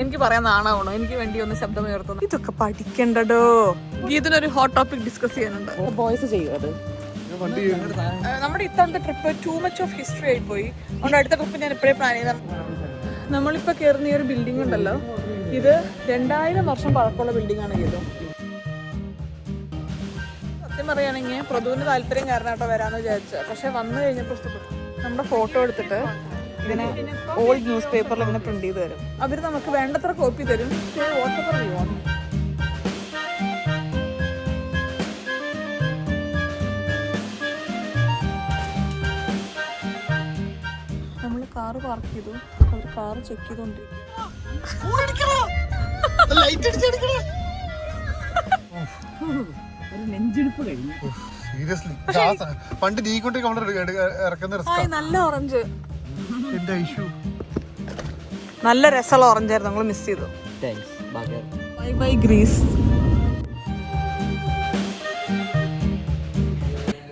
എനിക്ക് പറയാൻ നാണാവണോ? എനിക്ക് വേണ്ടി ഒന്ന് ശബ്ദം ഉയർത്തുന്നു. ഇതൊക്കെ പഠിക്കണ്ടോ? ഇതിനൊരു ഹോട്ട് ടോപ്പിക് ഡിസ്കസ് ചെയ്യാനുണ്ട്. ബോയ്സ് ചെയ്യും അത്. നമ്മുടെ ഇത്തവണത്തെ trip too much of history ആയി പോയി. അതുകൊണ്ട് അടുത്ത ട്രിപ്പ് ഞാൻ എപ്പോഴും പ്ലാൻ ചെയ്ത. നമ്മളിപ്പോൾ കയറുന്ന ഈ ഒരു ബിൽഡിംഗ് ഉണ്ടല്ലോ, ഇത് 2000 വർഷം പഴക്കമുള്ള ബിൽഡിംഗ് ആണ്. ഇത് സത്യം പറയുകയാണെങ്കിൽ പ്രഭുവിന് താല്പര്യം കാരണം കേട്ടോ വരാമെന്ന് വിചാരിച്ചത്. പക്ഷെ വന്നു കഴിഞ്ഞപ്പോൾ ഇഷ്ടപ്പെട്ടു. നമ്മുടെ ഫോട്ടോ എടുത്തിട്ട് ഇങ്ങനെ ഓൾഡ് ന്യൂസ് പേപ്പറിൽ ഇങ്ങനെ പ്രിന്റ് ചെയ്ത് തരും. അവർ നമുക്ക് വേണ്ടത്ര കോപ്പി തരും. നമ്മൾ കാറ് പാർക്ക് ചെയ്തു. അവർ കാറ് ചെക്ക് ചെയ്തോണ്ടിരിക്കും. നല്ല ഓറഞ്ച്, നല്ല രസമുള്ള ഓറഞ്ചായിരുന്നു. നമ്മൾ മിസ് ചെയ്തു. Bye bye Greece.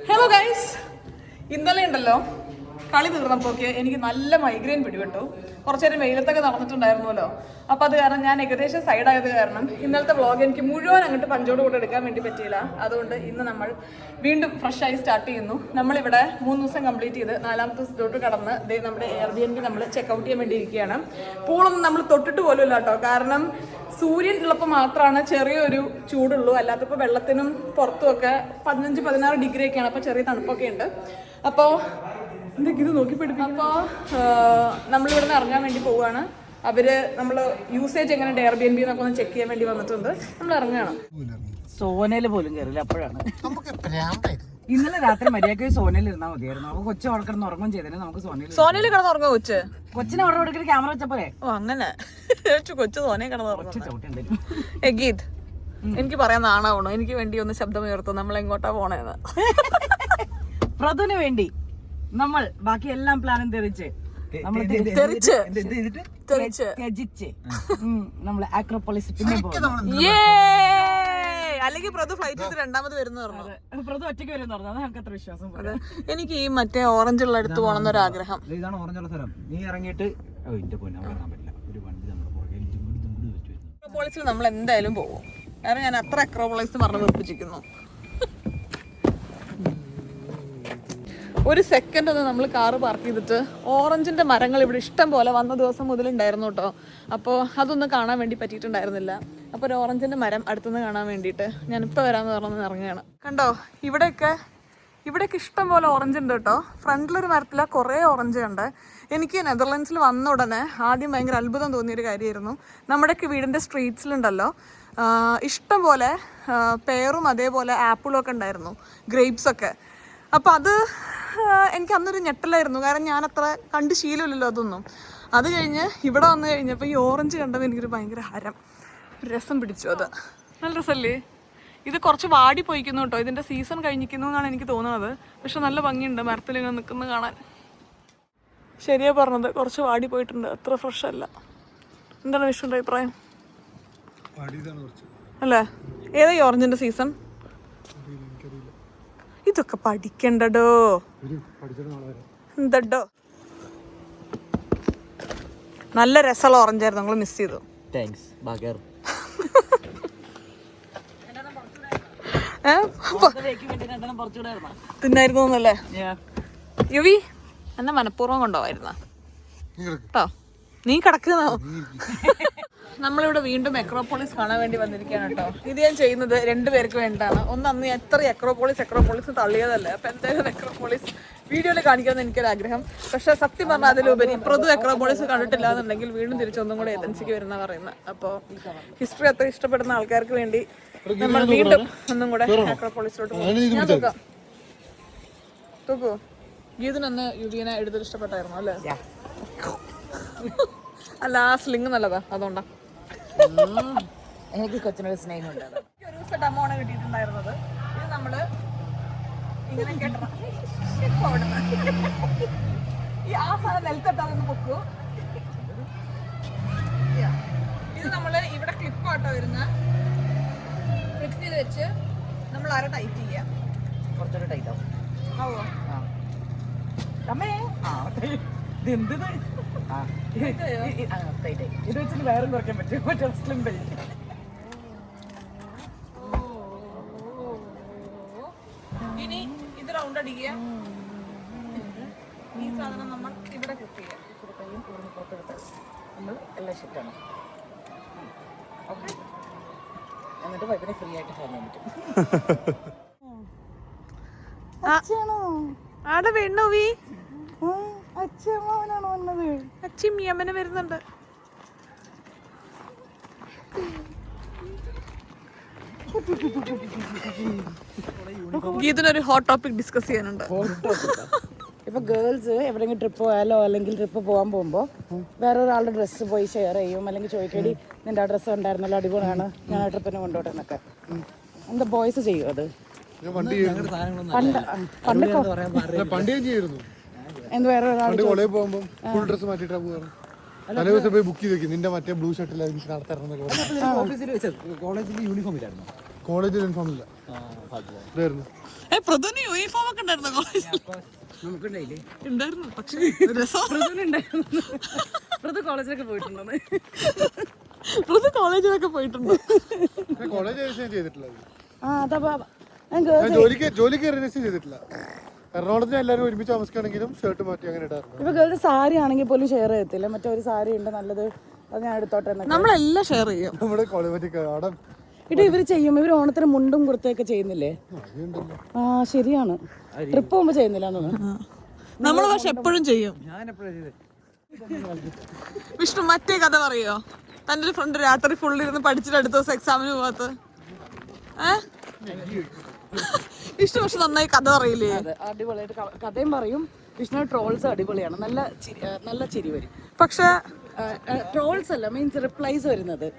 Hello guys, ഇന്നലെ ഉണ്ടല്ലോ കളി തീർന്നപ്പോഴൊക്കെ എനിക്ക് നല്ല മൈഗ്രെയിൻ പിടിപെട്ടു. കുറച്ചു നേരം വെയിലത്തൊക്കെ നടന്നിട്ടുണ്ടായിരുന്നല്ലോ. അപ്പോൾ അത് കാരണം ഞാൻ ഏകദേശം സൈഡായത് കാരണം ഇന്നലത്തെ വ്ളോഗ് എനിക്ക് മുഴുവൻ അങ്ങോട്ട് പഞ്ചോട് കൂടെ എടുക്കാൻ വേണ്ടി പറ്റിയില്ല. അതുകൊണ്ട് ഇന്ന് നമ്മൾ വീണ്ടും ഫ്രഷായി സ്റ്റാർട്ട് ചെയ്യുന്നു. നമ്മളിവിടെ 3 ദിവസം കംപ്ലീറ്റ് ചെയ്ത് 4ാമത്തെ ദിവസത്തോട്ട് കടന്ന് നമ്മുടെ എയർബിഎൻബി നമ്മൾ ചെക്കൗട്ട് ചെയ്യാൻ വേണ്ടി ഇരിക്കുകയാണ്. പൂളൊന്നും നമ്മൾ തൊട്ടിട്ട് പോലും ഇല്ല കേട്ടോ. കാരണം സൂര്യൻ ഉള്ളപ്പോൾ മാത്രമാണ് ചെറിയൊരു ചൂടുള്ളൂ. അല്ലാത്തപ്പോൾ വെള്ളത്തിനും പുറത്തുമൊക്കെ 15-16 ഡിഗ്രി ഒക്കെയാണ്. അപ്പോൾ ചെറിയ തണുപ്പൊക്കെ ഉണ്ട്. അപ്പോൾ എന്തൊക്കെ ഇത് നോക്കി പിടിപ്പിക്കും. അപ്പോൾ നമ്മളിവിടെ നിന്ന് ഇറങ്ങാൻ വേണ്ടി പോവുകയാണ്. നമ്മൾ യൂസേജ് എങ്ങനെ എയർബിഎൻബി എന്നൊക്കെ ഒന്ന് ചെക്ക് ചെയ്യാൻ വേണ്ടി വന്നിട്ടുണ്ട്. നമ്മൾ ഇറങ്ങുകയാണ്. സോനയില് പോലും കയറില്ല. അപ്പോഴാണ് ഇന്നലെ രാത്രി മര്യാദക്ക് സോനയിൽ ഇരുന്നാൽ മതിയായിരുന്നു. അപ്പൊ കൊച്ചു അവിടെ കിടന്ന് ഉറങ്ങും ചെയ്തേ. നമുക്ക് സോനയിൽ കിടന്ന് ഉറങ്ങും. കൊച്ചിനെ അവിടെ കൊടുക്കുന്ന ക്യാമറ വെച്ചപ്പോലെ. ഓ അങ്ങനെ കൊച്ചു സോനയിൽ കിടന്ന് ഉറങ്ങും. ഗീത്, എനിക്ക് പറയാൻ നാണാവണോ? എനിക്ക് വേണ്ടി ഒന്ന് ശബ്ദം ഉയർത്തും. നമ്മൾ എങ്ങോട്ടാ പോണേന്ന്. പ്രതുവിന് വേണ്ടി നമ്മൾ ബാക്കി എല്ലാം പ്ലാനും തെറിച്ച് നമ്മള് ആക്രോപോളിസ് പിന്നെ അല്ലെങ്കിൽ പ്രതു ഫ്ലൈറ്റ് ചെയ്ത് രണ്ടാമത് വരുന്ന പറഞ്ഞു. പ്രതു ഒറ്റയ്ക്ക് വരുന്ന പറഞ്ഞു. അത് ഞങ്ങൾക്ക് അത്ര വിശ്വാസം. എനിക്ക് ഈ മറ്റേ ഓറഞ്ച് ഉള്ള അടുത്ത് പോകണം എന്നൊരാഗ്രഹം. ഇതാണ് ഓറഞ്ചുള്ള സ്ഥലം. നീ ഇറങ്ങിയിട്ട് അക്രോപോളിസിൽ നമ്മൾ എന്തായാലും പോകും. കാരണം ഞാൻ അത്ര അക്രോപോളിസ് പറഞ്ഞ് വെപ്പിച്ചിരിക്കുന്നു. ഒരു സെക്കൻഡ് ഒന്ന് നമ്മൾ കാറ് പാർക്ക് ചെയ്തിട്ട് ഓറഞ്ചിൻ്റെ മരങ്ങൾ ഇവിടെ ഇഷ്ടം പോലെ വന്ന ദിവസം മുതലുണ്ടായിരുന്നു കേട്ടോ. അപ്പോൾ അതൊന്നും കാണാൻ വേണ്ടി പറ്റിയിട്ടുണ്ടായിരുന്നില്ല. അപ്പോൾ ഒരു ഓറഞ്ചിൻ്റെ മരം അടുത്തുനിന്ന് കാണാൻ വേണ്ടിയിട്ട് ഞാനിപ്പോൾ വരാമെന്ന് പറഞ്ഞ് ഇറങ്ങുകയാണ്. കണ്ടോ, ഇവിടെയൊക്കെ ഇഷ്ടം പോലെ ഓറഞ്ച് ഉണ്ട് കേട്ടോ. ഫ്രണ്ടിലൊരു മരത്തിൽ കുറേ ഓറഞ്ച് ഉണ്ട്. എനിക്ക് നെതർലാൻഡ്സിൽ വന്ന ഉടനെ ആദ്യം ഭയങ്കര അത്ഭുതം തോന്നിയൊരു കാര്യമായിരുന്നു. നമ്മുടെയൊക്കെ വീടിൻ്റെ സ്ട്രീറ്റ്സിലുണ്ടല്ലോ ഇഷ്ടം പോലെ പേറും അതേപോലെ ആപ്പിളും ഒക്കെ ഉണ്ടായിരുന്നു, ഗ്രേപ്സൊക്കെ. അപ്പോൾ അത് എനിക്ക് അന്നൊരു ഞെട്ടലായിരുന്നു. കാരണം ഞാൻ അത്ര കണ്ട് ശീലമില്ലല്ലോ അതൊന്നും. അത് കഴിഞ്ഞ് ഇവിടെ വന്നു കഴിഞ്ഞപ്പോൾ ഈ ഓറഞ്ച് കണ്ടപ്പോൾ എനിക്കൊരു ഭയങ്കര രസം പിടിച്ചു. അത് നല്ല രസമല്ലേ? ഇത് കുറച്ച് വാടി പോയിക്കുന്നു കേട്ടോ. ഇതിൻ്റെ സീസൺ കഴിഞ്ഞിരിക്കുന്നു എന്നാണ് എനിക്ക് തോന്നുന്നത്. പക്ഷെ നല്ല ഭംഗിയുണ്ട് മരത്തിൽ ഇങ്ങനെ നിൽക്കുന്നത് കാണാൻ. ശരിയാ പറഞ്ഞത്, കുറച്ച് വാടി പോയിട്ടുണ്ട്. അത്ര ഫ്രഷ് അല്ല. എന്താണ് വിഷ്ണുൻ്റെ അഭിപ്രായം? അല്ലേ? ഏതാ ഈ ഓറഞ്ചിൻ്റെ സീസൺ? ഇതൊക്കെ പഠിക്കണ്ടോ? എന്തോ നല്ല രസമുള്ള ഓറഞ്ചായിരുന്നു. നമ്മൾ മിസ് ചെയ്തു. തിന്നായിരുന്നു എന്നല്ലേ യുവി? എന്നെ മനഃപൂർവ്വം കൊണ്ടുപോവായിരുന്ന കേട്ടോ. നീ കിടക്കുന്നോ? നമ്മളിവിടെ വീണ്ടും അക്രോപോളിസ് കാണാൻ വേണ്ടി വന്നിരിക്കുകയാണ് കേട്ടോ. ഇത് ഞാൻ ചെയ്യുന്നത് 2 പേർക്ക് വേണ്ടിയിട്ടാണ്. അന്ന് എത്ര അക്രോപോളിസ് തള്ളിയതല്ലേ. അപ്പം എന്തായാലും അക്രോപോളിസ് വീഡിയോയിൽ കാണിക്കാമെന്ന് എനിക്കൊരാഗ്രഹം. പക്ഷെ സത്യം പറഞ്ഞാൽ അതിലുപരി പ്രതു അക്രോപോളിസ് കണ്ടിട്ടില്ല എന്നുണ്ടെങ്കിൽ വീണ്ടും തിരിച്ചൊന്നും കൂടെ ഏജൻസിക്ക് വരുന്ന പറയുന്നത്. അപ്പോൾ ഹിസ്റ്ററി അത്ര ഇഷ്ടപ്പെടുന്ന ആൾക്കാർക്ക് വേണ്ടി നമ്മൾ വീണ്ടും ഒന്നും കൂടെ അക്രോപോളിസിലോട്ട് പോകും. ഞാൻ തൂക്കൂ. ഗീതിനൊന്ന് യുവീനെ എഴുതാൻ ഇഷ്ടപ്പെട്ടായിരുന്നു അല്ലേ? അല്ല, ആ സ്ലിങ് നല്ലതാ, അതുകൊണ്ടാ. എനിക്ക് കൊച്ചിനൊരു സ്നേഹമുണ്ട്. ഒരു ദിവസം ഡെമോണ് കിട്ടിയിട്ടുണ്ടായിരുന്നത്. ഇത് നമ്മള് ഇങ്ങനെ കേട്ടണം. ഈ ആ സാധനം നിലത്തെത്താതൊന്ന് പൊക്കൂ. ഇത് നമ്മള് ഇവിടെ ക്ലിപ്പാട്ടോ വരുന്ന. ക്ലിപ്പ് ചെയ്ത് വെച്ച് നമ്മൾ ആരെ ടൈറ്റ് ചെയ്യാം. കുറച്ചൊരു ടൈറ്റ് ആവും. ആവോ? ഇത് വെച്ചിട്ട് വയറും കുറയ്ക്കാൻ പറ്റും. മറ്റേ സ്ലിം ബെൽറ്റ്. ഇനി ഇത് റൗണ്ട് അടിക്കുക. ഈ സാധനം നമ്മൾ ഇവിടെ കുക്ക് ചെയ്യാം. നമ്മൾ എല്ലാം ഷിഫ്റ്റാണ്. ഓക്കെ, എന്നിട്ട് വൈപ്പിനെ ഫ്രീ ആയിട്ട് കാണാൻ പറ്റും. ആടെ വെണ്ണുവി അച്ഛനാണോ വന്നത്? അച്ചിയമ്മനെ വരുന്നുണ്ട്. ഗീതിനൊരു ഹോട്ട് ടോപ്പിക് ഡിസ്കസ് ചെയ്യാനുണ്ട്. ഇപ്പൊ ഗേൾസ് എവിടെയെങ്കിലും ട്രിപ്പ് പോയാലോ അല്ലെങ്കിൽ ട്രിപ്പ് പോകാൻ പോകുമ്പോൾ വേറെ ഒരാളുടെ ഡ്രസ്സ് പോയി ഷെയർ ചെയ്യും, അല്ലെങ്കിൽ ചോദിക്കടി നിന്റെ ആ ഡ്രസ്സ് ഉണ്ടായിരുന്നല്ലോ, അടിപൊളിയാണ്, ഞാൻ ആ ട്രിപ്പിന് കൊണ്ടോട്ടെ എന്നൊക്കെ. എന്താ ബോയ്സ് ചെയ്യും അത്? എന്ത് വേറെ ഒരാൾ കോളേജിൽ പോകുമ്പോൾ ഫുൾ ഡ്രസ് മാറ്റിട്ടാ പോകാറ്. തലേ ദിവസം പോയി ബുക്ക് ചെയ്ത് വെക്കും, നിന്റെ മറ്റേ ബ്ലൂ ഷർട്ടിൽ നടത്താറുണ്ട്. കോളേജിൽ യൂണിഫോം ഇല്ലായിരുന്നു. കോളേജിൽ യൂണിഫോം ഇല്ല. യൂണിഫോം ഒക്കെ ഉണ്ടായിരുന്നു കോളേജിൽ. ഉണ്ടായിരുന്നു, പക്ഷേ കോളേജിലൊക്കെ പോയിട്ടുണ്ടോ? കോളേജിലൊക്കെ പോയിട്ടുണ്ട്. കോളേജ് ചെയ്തിട്ടില്ല. ജോലിക്ക് രജിസ്റ്റർ ചെയ്തിട്ടില്ല. എറണാകുളത്തിന് എല്ലാവരും ഒരുമിച്ച് താമസിക്കുകയാണെങ്കിലും ഷർട്ട് മാറ്റി അങ്ങനെ ഇടാറുണ്ട്. ഇപ്പൊ ഗേൾസ് സാരി ആണെങ്കിൽ പോലും ഷെയർ ചെയ്യത്തില്ല. മറ്റേ ഒരു സാരി ഉണ്ട് നല്ലത്, അത് ഞാൻ എടുത്തോട്ടെ. നമ്മളെല്ലാം ഷെയർ ചെയ്യും. നമ്മുടെ കോളേജ് അവിടെ ഇത് ഇവര് ചെയ്യും. ഇവര് ഓണത്തിന് മുണ്ടും കുർത്തയൊക്കെ ചെയ്യുന്നില്ലേ? ആ ശരിയാണ്, ട്രിപ്പ് പോകുമ്പോ ചെയ്യുന്നില്ല. നമ്മൾ പക്ഷെ എപ്പോഴും ചെയ്യും. വിഷ്ണു മറ്റേ കഥ പറയോ? തന്റെ ഒരു ഫ്രണ്ട് രാത്രി ഫുള്ളിരുന്ന് പഠിച്ചിട്ട് അടുത്ത ദിവസം എക്സാമിന് പോകാത്ത വിഷ്ണു പക്ഷെ നന്നായി കഥ പറയില്ലേ? അടിപൊളിയായിട്ട് കഥയും പറയും. വിഷ്ണു ട്രോൾസ് അടിപൊളിയാണ്, നല്ല ചിരി വരും. പക്ഷെ ട്രോൾസ് അല്ല, മീൻസ് റിപ്ലൈസ് വരുന്നത്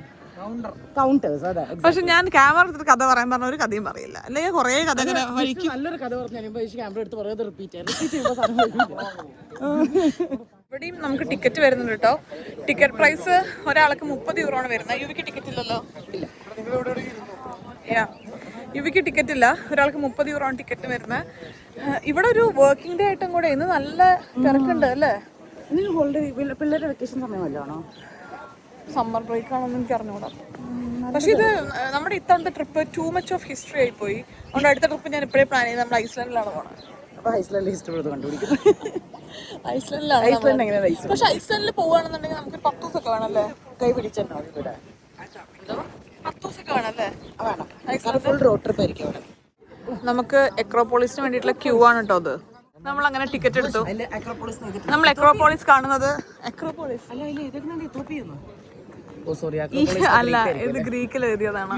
കൗണ്ടേഴ്സ്. അതെ, പക്ഷെ ഞാൻ ക്യാമറ എടുത്തിട്ട് കഥ പറയാൻ പറഞ്ഞ ഒരു കഥയും പറയില്ല. അല്ലെങ്കിൽ കുറേ കഥ ഇങ്ങനെ വഴിക്ക് നല്ലൊരു കഥ പറഞ്ഞു കഴിയുമ്പോൾ ക്യാമറ എടുത്ത് പറയുന്നത് റിപ്പീറ്റ് ചെയ്യുമ്പോൾ സാധനം. ഇവിടെയും നമുക്ക് ടിക്കറ്റ് വരുന്നുണ്ട് കേട്ടോ. ടിക്കറ്റ് പ്രൈസ് ഒരാൾക്ക് 30 യൂറോ ആണ് വരുന്നത്. യുവിക്ക് ടിക്കറ്റ് ഇല്ലല്ലോ? യുവിക്ക് ടിക്കറ്റ് ഇല്ല. ഒരാൾക്ക് 30 യൂറോ ആണ് ടിക്കറ്റ് വരുന്നത്. ഇവിടെ ഒരു വർക്കിംഗ് ഡേ ആയിട്ടും കൂടെ ഇന്ന് നല്ല തിരക്കുണ്ട് അല്ലേ? ഇന്ന് ഹോളിഡേ, പിള്ളേരുടെ വെക്കേഷൻ സമയമല്ലാണോ? സമ്മർ ബ്രേക്ക് ആണെന്ന് എനിക്ക് അറിഞ്ഞൂടാ. പക്ഷെ ഇത് നമ്മുടെ ഇത്തവണത്തെ trip too much of history ആയി പോയി. അതുകൊണ്ട് അടുത്ത ട്രിപ്പ് ഞാൻ എപ്പോഴേ പ്ലാൻ ചെയ്ത് നമ്മൾ ഐസ്ലാൻഡിലാണ് പോകണം. അപ്പോൾ ഐസ്ലാൻഡിൽ ഹിസ്റ്ററി കണ്ടുപിടിക്കും. ഐസ്ലാൻഡിലാണ്. ഐസ്ലാൻഡ് എങ്ങനെയാണ്? പക്ഷെ ഐസ്ലാൻഡിൽ പോവുകയാണെന്നുണ്ടെങ്കിൽ നമുക്ക് 10 ദിവസമൊക്കെ വേണമല്ലേ? കൈ പിടിച്ചോ ഇവിടെ? 10 ദിവസമൊക്കെ വേണമല്ലേ? വേണം. ഫുൾ റോഡ് ട്രിപ്പ് ആയിരിക്കും അവിടെ. നമുക്ക് എക്രോപോളിസിന് വേണ്ടിയിട്ടുള്ള ക്യൂ ആണ് കേട്ടോ അത്. നമ്മൾ അങ്ങനെ ടിക്കറ്റ് എടുത്തു. നമ്മൾ എക്രോപോളിസ് കാണുന്നത് അല്ല, ഇത് ഗ്രീക്കിൽ എഴുതിയതാണ്.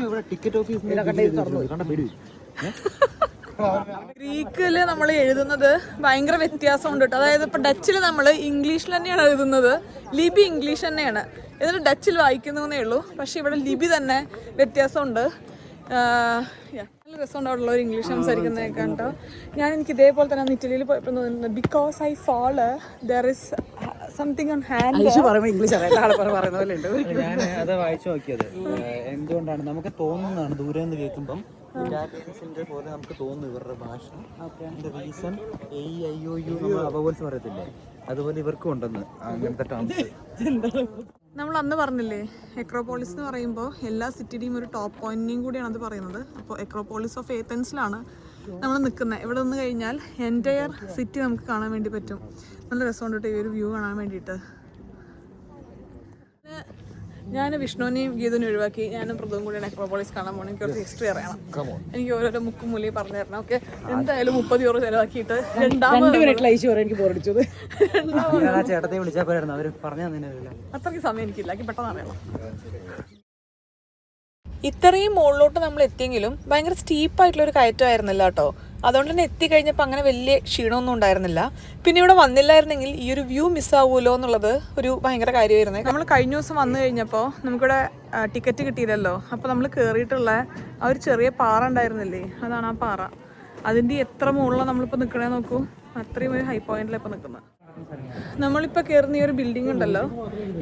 ഗ്രീക്കില് നമ്മൾ എഴുതുന്നത് ഭയങ്കര വ്യത്യാസമുണ്ട് കേട്ടോ. അതായത് ഇപ്പൊ ഡച്ചിൽ നമ്മൾ ഇംഗ്ലീഷിൽ തന്നെയാണ് എഴുതുന്നത്, ലിപി ഇംഗ്ലീഷ് തന്നെയാണ്, എന്നിട്ട് ഡച്ചിൽ വായിക്കുന്നേ ഉള്ളൂ. പക്ഷെ ഇവിടെ ലിപി തന്നെ വ്യത്യാസമുണ്ട്. നല്ല രസമുണ്ട് അവിടെ ഉള്ളവർ ഇംഗ്ലീഷ് സംസാരിക്കുന്നതൊക്കെ കേട്ടോ. എനിക്ക് ഇതേപോലെ തന്നെ അന്ന് ഇറ്റലിയിൽ പോയപ്പോൾ തോന്നുന്നു, because I follow there is something on hand. ഞാൻ അത് വായിച്ചു നോക്കിയത് എന്തുകൊണ്ടാണ് നമുക്ക് തോന്നുന്നതാണ് ദൂരെ നിന്ന് കേൾക്കുമ്പം ജാപ്പനീസിന്റെ പോലെ നമുക്ക് തോന്നുന്നു ഇവരുടെ ഭാഷ. റീസൺ അപകോൽസ് പറയത്തില്ലേ, അതുപോലെ ഇവർക്കും ഉണ്ടെന്ന് അങ്ങനത്തെ ടേംസ്. നമ്മൾ അന്ന് പറഞ്ഞില്ലേ എക്രോപോളിസ് എന്ന് പറയുമ്പോൾ എല്ലാ സിറ്റിയുടെയും ഒരു ടോപ്പ് പോയിന്റിനെയും കൂടിയാണ് അത് പറയുന്നത്. അപ്പോൾ എക്രോപോളിസ് ഓഫ് ഏതൻസിലാണ് നമ്മൾ നിൽക്കുന്നത്. ഇവിടെ നിന്ന് കഴിഞ്ഞാൽ എൻറ്റയർ സിറ്റി നമുക്ക് കാണാൻ വേണ്ടി പറ്റും. നല്ല രസമുണ്ട് കേട്ടോ ഈ ഒരു വ്യൂ കാണാൻ വേണ്ടിയിട്ട്. ഞാൻ വിഷ്ണുവിനെയും ഗീതനെയും ഒഴിവാക്കി ഞാനും പ്രദവും കൂടിയാണ് എക്രോപോളിസ് കാണാൻ പോകണം. എനിക്ക് കുറച്ച് ഹിസ്റ്ററി അറിയണം. എനിക്ക് ഓരോരോ മുക്കും മൂലയും പറഞ്ഞു തരണം. ഓക്കെ, എന്തായാലും 30 യൂറോ ചിലവാക്കിയിട്ട് ചേട്ടത്തെ വിളിച്ചാൽ പോരായിരുന്നു, അവര് പറഞ്ഞു തന്നില്ല. അത്രയ്ക്ക് സമയം എനിക്കില്ല, എനിക്ക് പെട്ടെന്ന് അറിയണം. ഇത്രയും മുകളിലോട്ട് നമ്മൾ എത്തിയെങ്കിലും ഭയങ്കര സ്റ്റീപ്പായിട്ടുള്ളൊരു കയറ്റമായിരുന്നില്ല കേട്ടോ. അതുകൊണ്ട് തന്നെ എത്തിക്കഴിഞ്ഞപ്പോൾ അങ്ങനെ വലിയ ക്ഷീണമൊന്നും ഉണ്ടായിരുന്നില്ല. പിന്നെ ഇവിടെ വന്നില്ലായിരുന്നെങ്കിൽ ഈ ഒരു വ്യൂ മിസ്സാവുമല്ലോ എന്നുള്ളത് ഒരു ഭയങ്കര കാര്യമായിരുന്നു. നമ്മൾ കഴിഞ്ഞ ദിവസം വന്നു കഴിഞ്ഞപ്പോൾ നമുക്കിവിടെ ടിക്കറ്റ് കിട്ടിയില്ലല്ലോ. അപ്പോൾ നമ്മൾ കയറിയിട്ടുള്ള ആ ഒരു ചെറിയ പാറ ഉണ്ടായിരുന്നില്ലേ, അതാണ് ആ പാറ. അതിൻ്റെ എത്ര മുകളിലാണ് നമ്മളിപ്പോൾ നിൽക്കണേ നോക്കൂ. അത്രയും ഒരു ഹൈ പോയിന്റിലാണ് ഇപ്പോൾ നിൽക്കുന്നത്. നമ്മളിപ്പോൾ കയറുന്ന ഈ ഒരു ബിൽഡിംഗ് ഉണ്ടല്ലോ,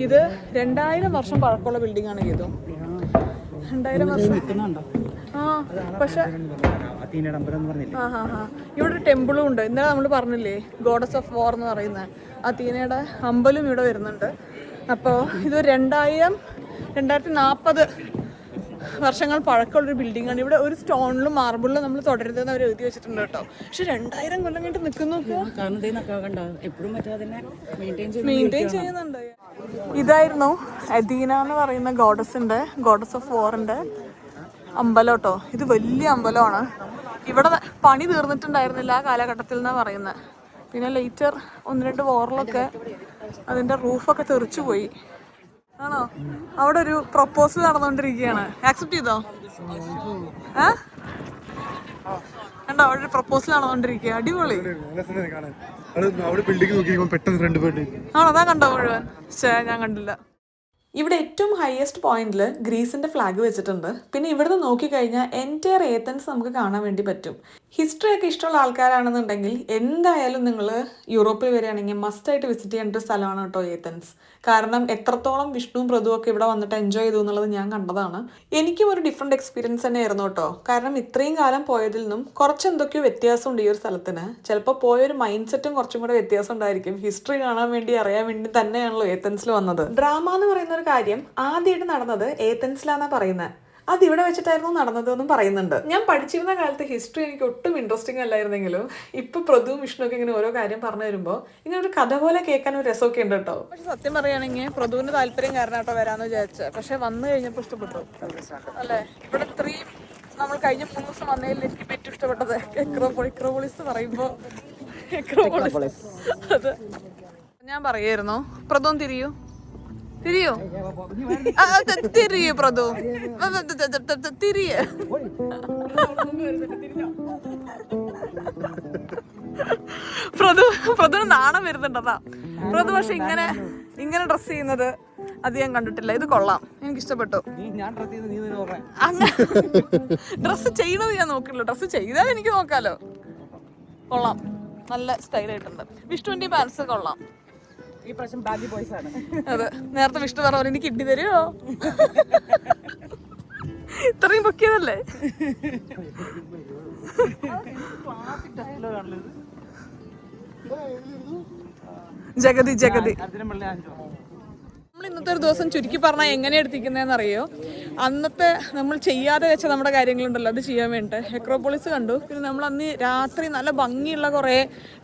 ഇത് 2000 വർഷം പഴക്കമുള്ള ബിൽഡിംഗ് ആണ്. ഇത് 2000 വർഷം. പക്ഷെ ഇവിടെ ഒരു ടെമ്പിളും ഉണ്ട്. ഇന്നലെ നമ്മൾ പറഞ്ഞില്ലേ ഗോഡസ് ഓഫ് വാർ എന്ന് പറയുന്ന അത്തീനയുടെ അമ്പലം ഇവിടെ വരുന്നുണ്ട്. അപ്പോൾ ഇത് 2040 വർഷങ്ങൾ പഴക്കമുള്ളൊരു ബിൽഡിംഗ് ആണ്. ഇവിടെ ഒരു സ്റ്റോണിലും മാർബിളിലും നമ്മൾ തുടരുതെന്ന് അവർ എഴുതി വെച്ചിട്ടുണ്ട് കേട്ടോ. പക്ഷെ 2000 കൊല്ലം കഴിഞ്ഞിട്ട് നിൽക്കുന്നു, മെയിൻറ്റെയിൻ ചെയ്യുന്നുണ്ട്. ഇതായിരുന്നു അദീന എന്ന് പറയുന്ന ഗോഡസ് ഓഫ് വാറിന്റെ അമ്പലം കേട്ടോ. ഇത് വലിയ അമ്പലമാണ്. ഇവിടെ പണി തീർന്നിട്ടുണ്ടായിരുന്നില്ല ആ കാലഘട്ടത്തിൽ എന്നാണ് പറയുന്നത്. പിന്നെ ലേറ്റർ 1-2 വാറിലൊക്കെ അതിന്റെ റൂഫൊക്കെ തെറിച്ചു പോയി. ആണോ? അവിടെ ഒരു പ്രൊപ്പോസൽ നടന്നുകൊണ്ടിരിക്കുകയാണ്. ആക്സെപ്റ്റ് ചെയ്തോ? കണ്ടോ, അവിടെ ഒരു പ്രൊപ്പോസൽ നടന്നുകൊണ്ടിരിക്കുക. അടിപൊളി ആണോ? അതാ കണ്ടോ മുഴുവൻ? ഞാൻ കണ്ടില്ല. ഇവിടെ ഏറ്റവും ഹയസ്റ്റ് പോയിന്റിൽ ഗ്രീസിന്റെ ഫ്ലാഗ് വെച്ചിട്ടുണ്ട്. പിന്നെ ഇവിടുന്ന് നോക്കിക്കഴിഞ്ഞാൽ എൻറ്റയർ ഏത്തൻസ് നമുക്ക് കാണാൻ വേണ്ടി പറ്റും. ഹിസ്റ്ററി ഒക്കെ ഇഷ്ടമുള്ള ആൾക്കാരാണെന്നുണ്ടെങ്കിൽ എന്തായാലും നിങ്ങൾ യൂറോപ്പിൽ വരികയാണെങ്കിൽ മസ്റ്റായിട്ട് വിസിറ്റ് ചെയ്യേണ്ട ഒരു സ്ഥലമാണ് കേട്ടോ ഏത്തൻസ്. കാരണം എത്രത്തോളം വിഷ്ണുവും പ്രതുവും ഒക്കെ ഇവിടെ വന്നിട്ട് എൻജോയ് ചെയ്തു എന്നുള്ളത് ഞാൻ കണ്ടതാണ്. എനിക്കും ഒരു ഡിഫറെൻറ്റ് എക്സ്പീരിയൻസ് തന്നെയായിരുന്നു കേട്ടോ. കാരണം ഇത്രയും കാലം പോയതിൽ നിന്നും കുറച്ച് എന്തൊക്കെയോ വ്യത്യാസമുണ്ട് ഈ ഒരു സ്ഥലത്തിന്. ചിലപ്പോൾ പോയൊരു മൈൻഡ് സെറ്റും കുറച്ചും കൂടെ വ്യത്യാസം ഉണ്ടായിരിക്കും. ഹിസ്റ്ററി കാണാൻ വേണ്ടി അറിയാൻ വേണ്ടി തന്നെയാണല്ലോ ഏത്തൻസിൽ വന്നത്. ഡ്രാമ എന്ന് പറയുന്ന ഒരു കാര്യം ആദ്യമായിട്ട് നടന്നത് ഏത്തൻസിലാന്നാണ് പറയുന്നത്. അത് ഇവിടെ വെച്ചിട്ടായിരുന്നു നടന്നത് എന്നും പറയുന്നുണ്ട്. ഞാൻ പഠിച്ചിരുന്ന കാലത്ത് ഹിസ്റ്ററി എനിക്ക് ഒട്ടും ഇൻട്രസ്റ്റിംഗ് അല്ലായിരുന്നെങ്കിലും ഇപ്പൊ പ്രതുവും വിഷ്ണുവൊക്കെ ഇങ്ങനെ ഓരോ കാര്യം പറഞ്ഞു വരുമ്പോൾ ഇങ്ങനെ ഒരു കഥ പോലെ കേൾക്കാൻ ഒരു രസമൊക്കെ ഉണ്ട് കേട്ടോ. പക്ഷെ സത്യം പറയുകയാണെങ്കിൽ പ്രതുവിന് താല്പര്യം കാരണം കേട്ടോ വരാന്ന് വിചാരിച്ചത്. പക്ഷെ വന്നു കഴിഞ്ഞപ്പോൾ ഇഷ്ടപ്പെട്ടു അല്ലേ. ഇവിടെ ഇത്രയും നമ്മൾ കഴിഞ്ഞ 3 ദിവസം വന്നതിൽ എനിക്ക് ഏറ്റവും ഇഷ്ടപ്പെട്ടത് എക്രോപോളിസ് പറയുമ്പോൾ അത് ഞാൻ പറയായിരുന്നു. പ്രതുവും തിരിയോ പ്രതു തിരിയ പ്രതുവിന് നാണം വരുന്നുണ്ടതാ. പ്രതു പക്ഷെ ഇങ്ങനെ ഡ്രസ് ചെയ്യുന്നത് അത് ഞാൻ കണ്ടിട്ടില്ല. ഇത് കൊള്ളാം, എനിക്ക് ഇഷ്ടപ്പെട്ടു. ഡ്രസ് ചെയ്യണത് ഞാൻ നോക്കില്ല, ഡ്രസ് ചെയ്താൽ എനിക്ക് നോക്കാലോ. കൊള്ളാം, നല്ല സ്റ്റൈലായിട്ടുണ്ട്. വിഷ്ണുവിന്റെ പാൻസ് കൊള്ളാം. ഈ പ്രാവശ്യം ബാഗി ബോയ്സ് ആണ്. അതെ, നേരത്തെ വിഷ്ണു പറഞ്ഞ എനിക്ക് കിഡ്നി തരുമോ? ഇത്രയും പൊക്കിയതല്ലേ. ജഗതി നമ്മൾ ഇന്നത്തെ ഒരു ദിവസം ചുരുക്കി പറഞ്ഞാൽ എങ്ങനെയാണ് എടുത്തിരിക്കുന്നതെന്ന് അറിയോ? അന്നത്തെ നമ്മൾ ചെയ്യാതെ വെച്ച നമ്മുടെ കാര്യങ്ങളുണ്ടല്ലോ, അത് ചെയ്യാൻ വേണ്ടിയിട്ട് എക്രോപോളിസ് കണ്ടു. പിന്നെ നമ്മൾ അന്ന് രാത്രി നല്ല ഭംഗിയുള്ള കുറേ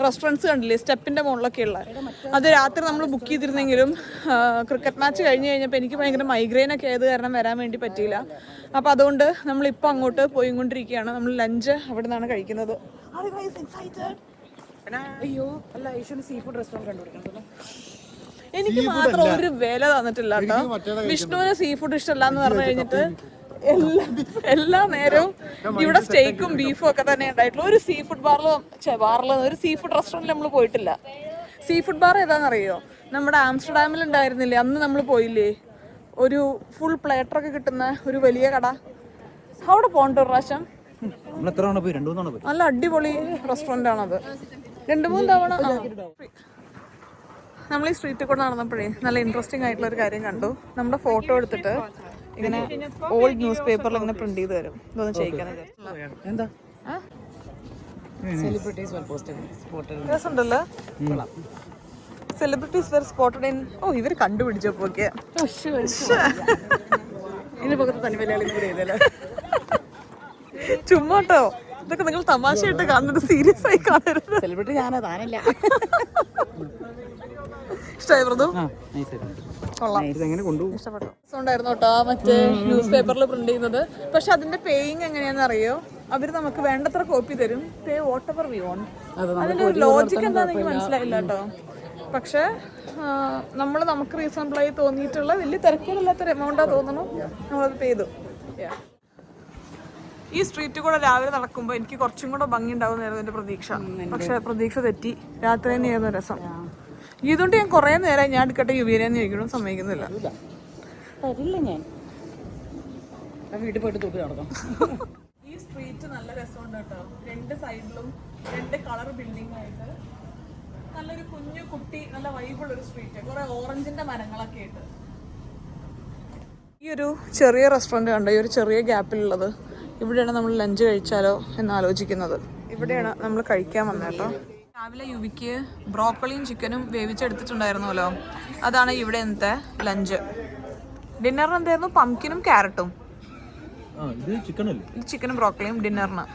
റെസ്റ്റോറൻറ്റ്സ് കണ്ടില്ലേ, സ്റ്റെപ്പിൻ്റെ മുകളിലൊക്കെ ഉള്ള. അത് രാത്രി നമ്മൾ ബുക്ക് ചെയ്തിരുന്നെങ്കിലും ക്രിക്കറ്റ് മാച്ച് കഴിഞ്ഞ് കഴിഞ്ഞപ്പോൾ എനിക്ക് ഭയങ്കര മൈഗ്രെയിനൊക്കെ ആയത് കാരണം വരാൻ വേണ്ടി പറ്റിയില്ല. അപ്പോൾ അതുകൊണ്ട് നമ്മളിപ്പോൾ അങ്ങോട്ട് പോയിക്കൊണ്ടിരിക്കുകയാണ്. നമ്മൾ ലഞ്ച് അവിടെ നിന്നാണ് കഴിക്കുന്നത്. അയ്യോ അല്ല, ഏഷ്യൻ സീ ഫുഡ് റെസ്റ്റോറൻറ്റ് കണ്ടുപിടിക്കണം. എനിക്ക് മാത്രം ഒരു വില തന്നിട്ടില്ല കേട്ടോ. വിഷ്ണുവിന് സീ ഫുഡ് ഇഷ്ടമല്ല എന്ന് പറഞ്ഞു കഴിഞ്ഞിട്ട് എല്ലാ നേരവും ഇവിടെ സ്റ്റേക്കും ബീഫും ഒക്കെ തന്നെ ഉണ്ടായിട്ടുള്ളൂ. ഒരു സീ ഫുഡ് ഒരു സീ ഫുഡ് റെസ്റ്റോറൻറ്റിൽ നമ്മൾ പോയിട്ടില്ല. സീ ഫുഡ് ബാർ ഏതാണെന്നറിയോ? നമ്മുടെ ആംസ്റ്റർഡാമിൽ ഉണ്ടായിരുന്നില്ലേ, അന്ന് നമ്മൾ പോയില്ലേ, ഒരു ഫുൾ പ്ലേറ്ററൊക്കെ കിട്ടുന്ന ഒരു വലിയ കട. അവിടെ പോകണ്ട ഒരു പ്രാവശ്യം. നല്ല അടിപൊളി റെസ്റ്റോറൻ്റ് ആണത്. 2-3 തവണ. നമ്മൾ ഈ സ്ട്രീറ്റിൽ കൂടെ നടന്നപ്പോഴേ നല്ല ഇൻട്രസ്റ്റിംഗ് ആയിട്ടുള്ള ഒരു കാര്യം കണ്ടു. നമ്മുടെ ഫോട്ടോ എടുത്തിട്ട് ഇങ്ങനെ ഓൾഡ് ന്യൂസ് പേപ്പറിൽ ഇങ്ങനെ പ്രിന്റ് ചെയ്ത് തരും. ഇതൊന്ന് ചെയ്യിക്കാൻ എന്താ രസമുണ്ടല്ലോ. Celebrities were spotted in. ഓ, ഇവർ കണ്ടുപിടിച്ചപ്പോ ചുമ്മാട്ടോ. ഇതൊക്കെ നിങ്ങൾ തമാശയായിട്ട് കാണുന്നത്, സീരിയസ് ആയി കാണരുത്. സെലിബ്രിറ്റി ഞാനാ, താനല്ല. ഇഷ്ടമായി പ്രതു? ഉണ്ടായിരുന്നു കേട്ടോ മറ്റേ ന്യൂസ് പേപ്പറിൽ പ്രിന്റ് ചെയ്യുന്നത്. പക്ഷെ അതിന്റെ പേയിങ് എങ്ങനെയാന്ന് അറിയോ? അവര് നമുക്ക് വേണ്ടത്ര കോപ്പി തരും. പേ വാട്ട് എവർ വി വോണ്ട്. അതിന്റെ ഒരു ലോജിക് എന്താന്ന് എനിക്ക് മനസ്സിലായില്ല കേട്ടോ. പക്ഷെ നമുക്ക് റീസണബിൾ ആയി തോന്നിയിട്ടുള്ള വലിയ തിരക്കില്ലാത്തൊരു എമൗണ്ടാ തോന്നുന്നു, നമ്മളത് പേ ചെയ്തു. ഈ സ്ട്രീറ്റിൽ കൂടെ രാവിലെ നടക്കുമ്പോൾ എനിക്ക് കുറച്ചും കൂടെ ഭംഗി ഉണ്ടാവുന്നതായിരുന്നു എൻ്റെ പ്രതീക്ഷ. പക്ഷെ പ്രതീക്ഷ തെറ്റി. രാത്രി തന്നെയായിരുന്നു രസം. ഇതുകൊണ്ട് ഞാൻ കുറേ നേരം ഞാൻ എടുക്കട്ടെ യുവീനെന്ന് ചോദിക്കണം, സമ്മതിക്കുന്നില്ല. ഞാൻ വീട്ടിൽ പോയിട്ട് തൊട്ട് നടക്കാം. ഈ സ്ട്രീറ്റ് നല്ല രസമുണ്ട് കേട്ടോ. 2 സൈഡിലും 2 കളർ ബിൽഡിംഗ് ആയിട്ട് നല്ലൊരു കുഞ്ഞു കുട്ടി നല്ല വൈബുള്ളൊരു സ്ട്രീറ്റ്. കുറെ ഓറഞ്ചിന്റെ മരങ്ങളൊക്കെ ആയിട്ട്. ഈ ഒരു ചെറിയ റെസ്റ്റോറൻറ്റ് കണ്ടോ, ഈ ഒരു ചെറിയ ഗ്യാപ്പിലുള്ളത്. ഇവിടെയാണ് നമ്മൾ ലഞ്ച് കഴിച്ചാലോ എന്ന് ആലോചിക്കുന്നത്. ഇവിടെയാണ് നമ്മൾ കഴിക്കാൻ വന്നത് കേട്ടോ. രാവിലെ യുവിക്ക് ബ്രോക്കളിയും ചിക്കനും വേവിച്ചെടുത്തിട്ടുണ്ടായിരുന്നല്ലോ. അതാണ് ഇവിടെ ഇന്നത്തെ ലഞ്ച്. ഡിന്നറിന് എന്തായിരുന്നു? പംകിനും ക്യാരറ്റും. ചിക്കനും ബ്രോക്കളിയും ഡിന്നറിന്.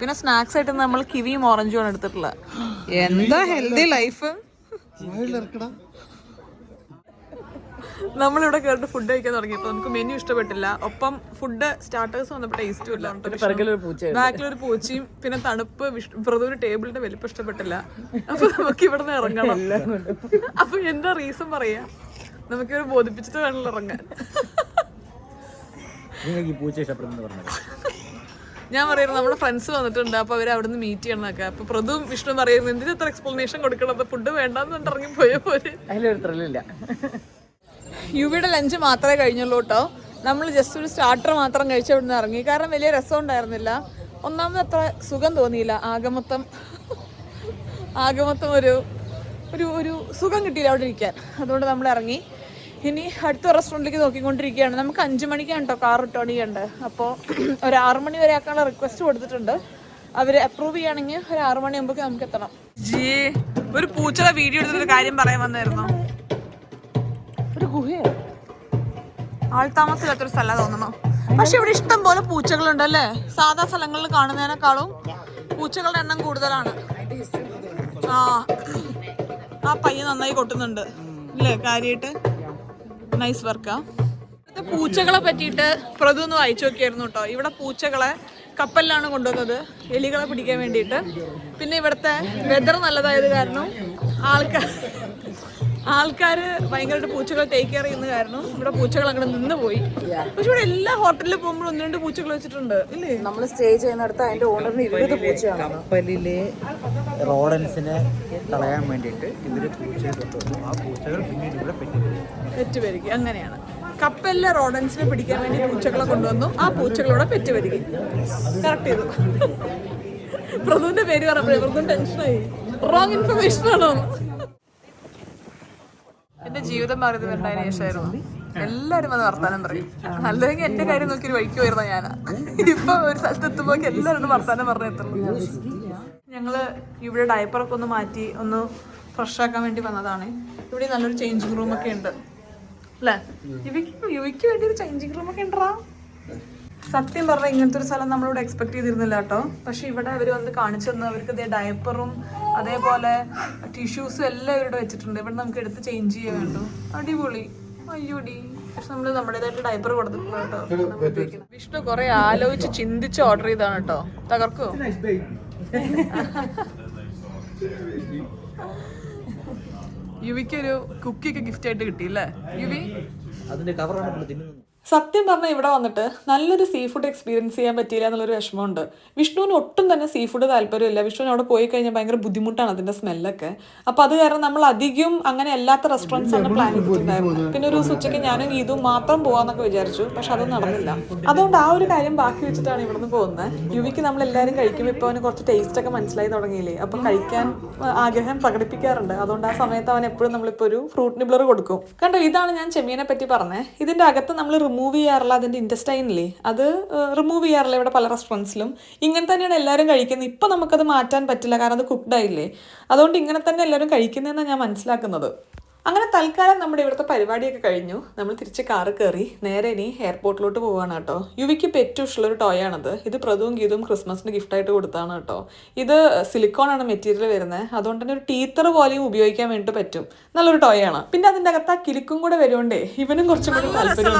പിന്നെ സ്നാക്സ് ആയിട്ട് നമ്മൾ കിവിയും ഓറഞ്ചും ആണ് എടുത്തിട്ടുള്ളത്. എന്താ ഹെൽത്തി ലൈഫ്. നമ്മളിവിടെ കേട്ട് ഫുഡ് കഴിക്കാൻ തുടങ്ങിയപ്പോൾ നമുക്ക് മെനു ഇഷ്ടപ്പെട്ടില്ല. ഒപ്പം ഫുഡ് സ്റ്റാർട്ടേഴ്സ് വന്നപ്പോൾ ടേസ്റ്റും ഇല്ല. ബാക്കിലൊരു പൂച്ചയും പിന്നെ തണുപ്പ് ഒരു ടേബിളിന്റെ വലിപ്പം ഇഷ്ടപ്പെട്ടില്ല. അപ്പൊ നമുക്ക് ഇവിടെ നിന്ന് ഇറങ്ങണം. അപ്പൊ എന്താ റീസൺ പറയാ? നമുക്കിവരെ ബോധിപ്പിച്ചിട്ട് വേണമല്ലോ ഇറങ്ങാൻ. ഞാൻ പറയുന്നത് നമ്മുടെ ഫ്രണ്ട്സ് വന്നിട്ടുണ്ട്, അപ്പൊ അവര് അവിടെ നിന്ന് മീറ്റ് ചെയ്യണമെന്നൊക്കെ. അപ്പൊ പ്രതും വിഷ്ണു പറയുന്നത് എന്തിനാ ഇത്ര എക്സ്പ്ലനേഷൻ കൊടുക്കണത്, ഫുഡ് വേണ്ടെന്ന് ഇറങ്ങി പോയ പോലെ. യുവിയുടെ ലഞ്ച് മാത്രമേ കഴിഞ്ഞുള്ളൂ കേട്ടോ. നമ്മൾ ജസ്റ്റ് ഒരു സ്റ്റാർട്ടർ മാത്രം കഴിച്ച് അവിടെ നിന്ന് ഇറങ്ങി. കാരണം വലിയ രസം ഉണ്ടായിരുന്നില്ല. ഒന്നാമത് അത്ര സുഖം തോന്നിയില്ല. ആകമൊത്തം ഒരു ഒരു സുഖം കിട്ടിയില്ല അവിടെ ഇരിക്കാൻ. അതുകൊണ്ട് നമ്മൾ ഇറങ്ങി. ഇനി അടുത്ത റെസ്റ്റോറൻറ്റിലേക്ക് നോക്കിക്കൊണ്ടിരിക്കുകയാണ്. നമുക്ക് 5 മണിക്കാണ് കേട്ടോ കാർ റിട്ടേൺ ചെയ്യേണ്ടത്. അപ്പോൾ ഒരു 6 മണി വരെ ആക്കാനുള്ള റിക്വസ്റ്റ് കൊടുത്തിട്ടുണ്ട്. അവർ അപ്രൂവ് ചെയ്യുകയാണെങ്കിൽ ഒരു 6 മണി ആകുമ്പോൾ നമുക്ക് എത്തണം. ഒരു പൂച്ചയുടെ വീഡിയോ എടുത്തിട്ട് കാര്യം പറയാൻ വന്നായിരുന്നു. ഒരു ഗുഹയോ ആൾതാമസമില്ലാത്തൊരു സ്ഥലം തോന്നണോ? പക്ഷെ ഇവിടെ ഇഷ്ടം പോലെ പൂച്ചകളുണ്ടല്ലേ. സാധാ സ്ഥലങ്ങളിൽ കാണുന്നതിനേക്കാളും പൂച്ചകളുടെ എണ്ണം കൂടുതലാണ്. ആ പയ്യൻ നന്നായി കൊട്ടുന്നുണ്ട് അല്ലേ, കാര്യമായിട്ട്. നൈസ് വർക്കാ. പൂച്ചകളെ പറ്റിയിട്ട് പ്രതു ഒന്ന് വായിച്ചു നോക്കിയായിരുന്നു കേട്ടോ. ഇവിടെ പൂച്ചകളെ കപ്പലിലാണ് കൊണ്ടുവന്നത് എലികളെ പിടിക്കാൻ വേണ്ടിയിട്ട്. പിന്നെ ഇവിടുത്തെ വെതർ നല്ലതായത് കാരണം ആൾക്കാർ ഭയങ്കരമായിട്ട് പൂച്ചകളെ ടേക്ക് കെയർ ചെയ്യുന്ന കാരണം ഇവിടെ പൂച്ചകൾ അങ്ങനെ നിന്ന് പോയി. പക്ഷെ ഇവിടെ എല്ലാ ഹോട്ടലിൽ പോകുമ്പോഴും 1-2 പൂച്ചകൾ വെച്ചിട്ടുണ്ട് ഇല്ലേ? നമ്മൾ സ്റ്റേ ചെയ്യുന്നിടത്ത് അതിന്റെ ഓണറിന് 20 പൂച്ചയാണ്. കപ്പലിലെ റോഡൻസിനെ കളയാൻ വേണ്ടിയിട്ട് ഇവര് പൂച്ചയെ കൊണ്ടുവന്നു. ആ പൂച്ചകൾ പിന്നീട് ഇവിടെ പെറ്റുപെരുകി. അങ്ങനെയാണ് കപ്പലിലെ റോഡൻസിനെ പിടിക്കാൻ വേണ്ടി പൂച്ചകളെ കൊണ്ടുവന്നു. ആ പൂച്ചകളോടെ പെറ്റുപെരുകി. കറക്റ്റ് ചെയ്തു. പ്രതുവിന്റെ പേര് പറഞ്ഞപ്പോഴേ പ്രതു ടെൻഷനായി. റോങ് ഇൻഫർമേഷൻ ആണോ? എന്റെ ജീവിതം മാറിയത് വരുന്നതിന് ശേഷമായിരുന്നു. എല്ലാരും അത് വർത്താനം പറയും. അല്ലെങ്കിൽ എന്റെ കാര്യം നോക്കി ഒരു വഴിക്ക് വരുന്ന ഞാനാ. ഇപ്പൊ ഒരു സ്ഥലത്ത് എത്തുമ്പോ എല്ലാവരും വർത്താനം പറഞ്ഞെത്തുള്ളൂ. ഞങ്ങള് ഇവിടെ ഡയപ്പറൊക്കെ ഒന്ന് മാറ്റി ഒന്ന് ഫ്രഷ് ആക്കാൻ വേണ്ടി വന്നതാണ്. ഇവിടെ നല്ലൊരു ചേഞ്ചിങ് റൂമൊക്കെ ഉണ്ട് അല്ലേ? യുവിക്ക് വേണ്ടി ഒരു ചേഞ്ചിങ് റൂമൊക്കെ ഉണ്ടോ? സത്യം പറഞ്ഞാൽ ഇങ്ങനത്തെ ഒരു സ്ഥലം നമ്മളിവിടെ എക്സ്പെക്ട് ചെയ്തിരുന്നില്ല കേട്ടോ. പക്ഷെ ഇവിടെ അവർ വന്ന് കാണിച്ചു തന്നു. അവർക്ക് ഡയപ്പറും അതേപോലെ ടിഷ്യൂസും എല്ലാം ഇവരുടെ വെച്ചിട്ടുണ്ട്. ഇവിടെ നമുക്ക് എടുത്ത് ചേഞ്ച് ചെയ്യാൻ വേണ്ടു. അടിപൊളി. അയ്യോടി. പക്ഷെ നമ്മൾ നമ്മുടേതായിട്ട് ഡയപ്പർ കൊടുത്തിട്ടുണ്ട് കേട്ടോ. വിഷ്ണു കുറെ ആലോചിച്ച് ചിന്തിച്ച് ഓർഡർ ചെയ്താണ് കേട്ടോ. തകർക്കോ? യുവിക്കൊരു കുക്കിയൊക്കെ ഗിഫ്റ്റ് ആയിട്ട് കിട്ടിയില്ലേ യുവി? അതിന്റെ കവറാണ് തിന്നുന്നത്. സത്യം പറഞ്ഞാൽ ഇവിടെ വന്നിട്ട് നല്ലൊരു സീ ഫുഡ് എക്സ്പീരിയൻസ് ചെയ്യാൻ പറ്റിയില്ല എന്നുള്ളൊരു വിഷമമുണ്ട്. വിഷ്ണുവിന് ഒട്ടും തന്നെ സീ ഫുഡ് താല്പര്യമില്ല. വിഷ്ണുവിന് അവിടെ പോയി കഴിഞ്ഞാൽ ഭയങ്കര ബുദ്ധിമുട്ടാണ് അതിൻ്റെ സ്മെല്ലൊക്കെ. അപ്പോൾ അത് കാരണം നമ്മൾ അധികം അങ്ങനെ അല്ലാത്ത റെസ്റ്റോറൻറ്റ്സ് ആണ് പ്ലാൻ ചെയ്തിട്ടുണ്ടായിരുന്നത്. പിന്നെ ഒരു ദിവസം ഉച്ചയ്ക്ക് ഞാനും ഇതും മാത്രം പോകാമെന്നൊക്കെ വിചാരിച്ചു. പക്ഷെ അത് നടന്നില്ല. അതുകൊണ്ട് ആ ഒരു കാര്യം ബാക്കി വെച്ചിട്ടാണ് ഇവിടുന്ന് പോകുന്നത്. യുവിക്ക് നമ്മളെല്ലാവരും കഴിക്കുമ്പോൾ ഇപ്പോൾ അവന് കുറച്ച് ടേസ്റ്റ് ഒക്കെ മനസ്സിലായി തുടങ്ങിയില്ലേ. അപ്പോൾ കഴിക്കാൻ ആഗ്രഹം പ്രകടിപ്പിക്കാറുണ്ട്. അതുകൊണ്ട് ആ സമയത്ത് അവൻ എപ്പോഴും നമ്മളിപ്പോൾ ഒരു ഫ്രൂട്ട് നിബ്ലർ കൊടുക്കും. കണ്ടോ, ഇതാണ് ഞാൻ ചെമ്മീനെ പറ്റി പറഞ്ഞത്. ഇതിൻ്റെ അകത്ത് നമ്മൾ റിമൂവ് ചെയ്യാറില്ല അതിൻ്റെ ഇൻറ്റസ്റ്റൈനില്ലേ, അത് റിമൂവ് ചെയ്യാറില്ല ഇവിടെ പല റെസ്റ്റോറൻറ്റ്സിലും. ഇങ്ങനെ തന്നെയാണ് എല്ലാവരും കഴിക്കുന്നത്. ഇപ്പം നമുക്കത് മാറ്റാൻ പറ്റില്ല, കാരണം അത് കുക്ക്ഡ് ആയില്ലേ. അതുകൊണ്ട് ഇങ്ങനെ തന്നെ എല്ലാവരും കഴിക്കുന്നതെന്നാണ് ഞാൻ മനസ്സിലാക്കുന്നത്. അങ്ങനെ തൽക്കാലം നമ്മുടെ ഇവിടുത്തെ പരിപാടിയൊക്കെ കഴിഞ്ഞു. നമ്മൾ തിരിച്ച് കാറ് കയറി നേരെ ഇനി എയർപോർട്ടിലോട്ട് പോവുകയാണ് കേട്ടോ. യുവിക്ക് ഇപ്പോൾ ഏറ്റവും ഇഷ്ടമുള്ളൊരു ടോയ് ആണത്. ഇത് പ്രതുവും ഗീതും ക്രിസ്മസിന് ഗിഫ്റ്റായിട്ട് കൊടുത്താണ് കേട്ടോ. ഇത് സിലിക്കോൺ ആണ് മെറ്റീരിയൽ വരുന്നത്. അതുകൊണ്ട് തന്നെ ഒരു ടീത്തർ പോലെയും ഉപയോഗിക്കാൻ വേണ്ടിയിട്ട് പറ്റും. നല്ലൊരു ടോയ് ആണ്. പിന്നെ അതിൻ്റെ അകത്ത് ആ കിലുക്കും കൂടെ വരുകൊണ്ടേ ഇവനും കുറച്ചും കൂടി താല്പര്യം.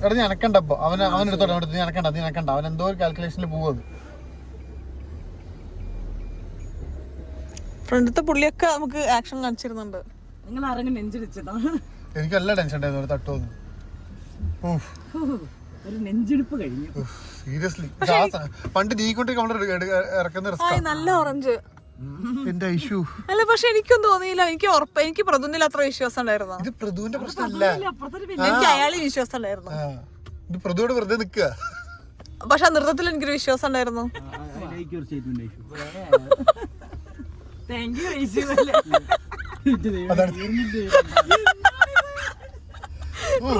എടാ നീ അനക്കണ്ടപ്പോ അവനെടുത്തോട്ടെ. നീ അനക്കണ്ട. അവൻ എന്തോ ഒരു കാൽക്കുലേഷനിൽ പോവുന്നത്. ഫ്രണ്ടത്തെ പുള്ളിയൊക്കെ നമുക്ക് ആക്ഷൻ കാണിച്ചിരുന്നുണ്ട്. നിങ്ങൾ ആരെങ്കിലും നെഞ്ചിടിച്ചതാ? എനിക്ക് എല്ലാ ടെൻഷൻ ഉണ്ടായിരുന്നു തട്ടുവന്നു. ഒരു നെഞ്ചിടിപ്പ് കഴിഞ്ഞു സീരിയസ്ലി. പണ്ട് നീ കൊണ്ട് ഇറക്കുന്ന റിസ്ക്. നല്ല ഓറഞ്ച് എന്റെ ഇഷ്യൂ അല്ല. പക്ഷെ എനിക്കും തോന്നിയില്ല. എനിക്ക് പ്രതുവിൽ അത്ര വിശ്വാസം ഉണ്ടായിരുന്നു. ഇത് പ്രതുവിന്റെ പ്രശ്നമല്ല, എനിക്ക് അയാളെ വിശ്വാസം ഉണ്ടായിരുന്നു. ഇത് പ്രതുവോട് വെറുതെ നിക്കുക. പക്ഷെ നൃത്തത്തിൽ എനിക്കൊരു വിശ്വാസം ഉണ്ടായിരുന്നു. താങ്ക് യു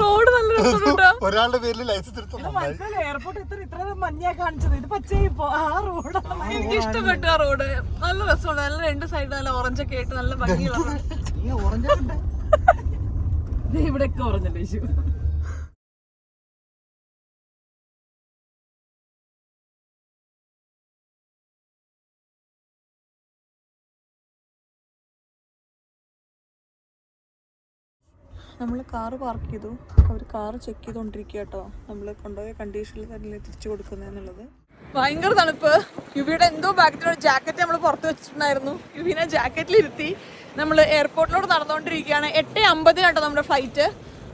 റോഡ് നല്ല രസമുണ്ടോ? ഒരാളുടെ പേരിൽ ലൈസൻസ് എടുത്തു. എയർപോർട്ട് ഇത്ര മഞ്ഞാ കാണിച്ചത്, ഇത് പച്ചയിപ്പോ ആ റോഡാണ്. എനിക്ക് ഇഷ്ടപ്പെട്ടു ആ റോഡ്, നല്ല രസമുണ്ട്. നല്ല രണ്ട് സൈഡ് നല്ല ഓറഞ്ചൊക്കെ ആയിട്ട് നല്ല ഭംഗിയുള്ള ഇവിടെയൊക്കെ ഓറഞ്ചല്ലേ ഇഷ്യൂ. നമ്മൾ കാറ് പാർക്ക് ചെയ്തു. അവർ കാറ് ചെക്ക് ചെയ്തുകൊണ്ടിരിക്കുക കേട്ടോ, നമ്മൾ കൊണ്ടുപോയ കണ്ടീഷനിൽ തന്നെ തിരിച്ചു കൊടുക്കുന്നതെന്നുള്ളത്. ഭയങ്കര തണുപ്പ്. യുവിയുടെ എന്തോ ബാഗിലൊരു ജാക്കറ്റ് നമ്മൾ പുറത്ത് വെച്ചിട്ടുണ്ടായിരുന്നു. യുവിനെ ജാക്കറ്റിലിരുത്തി നമ്മൾ എയർപോർട്ടിലോട്ട് നടന്നുകൊണ്ടിരിക്കുകയാണ്. 8:50 നമ്മുടെ ഫ്ലൈറ്റ്.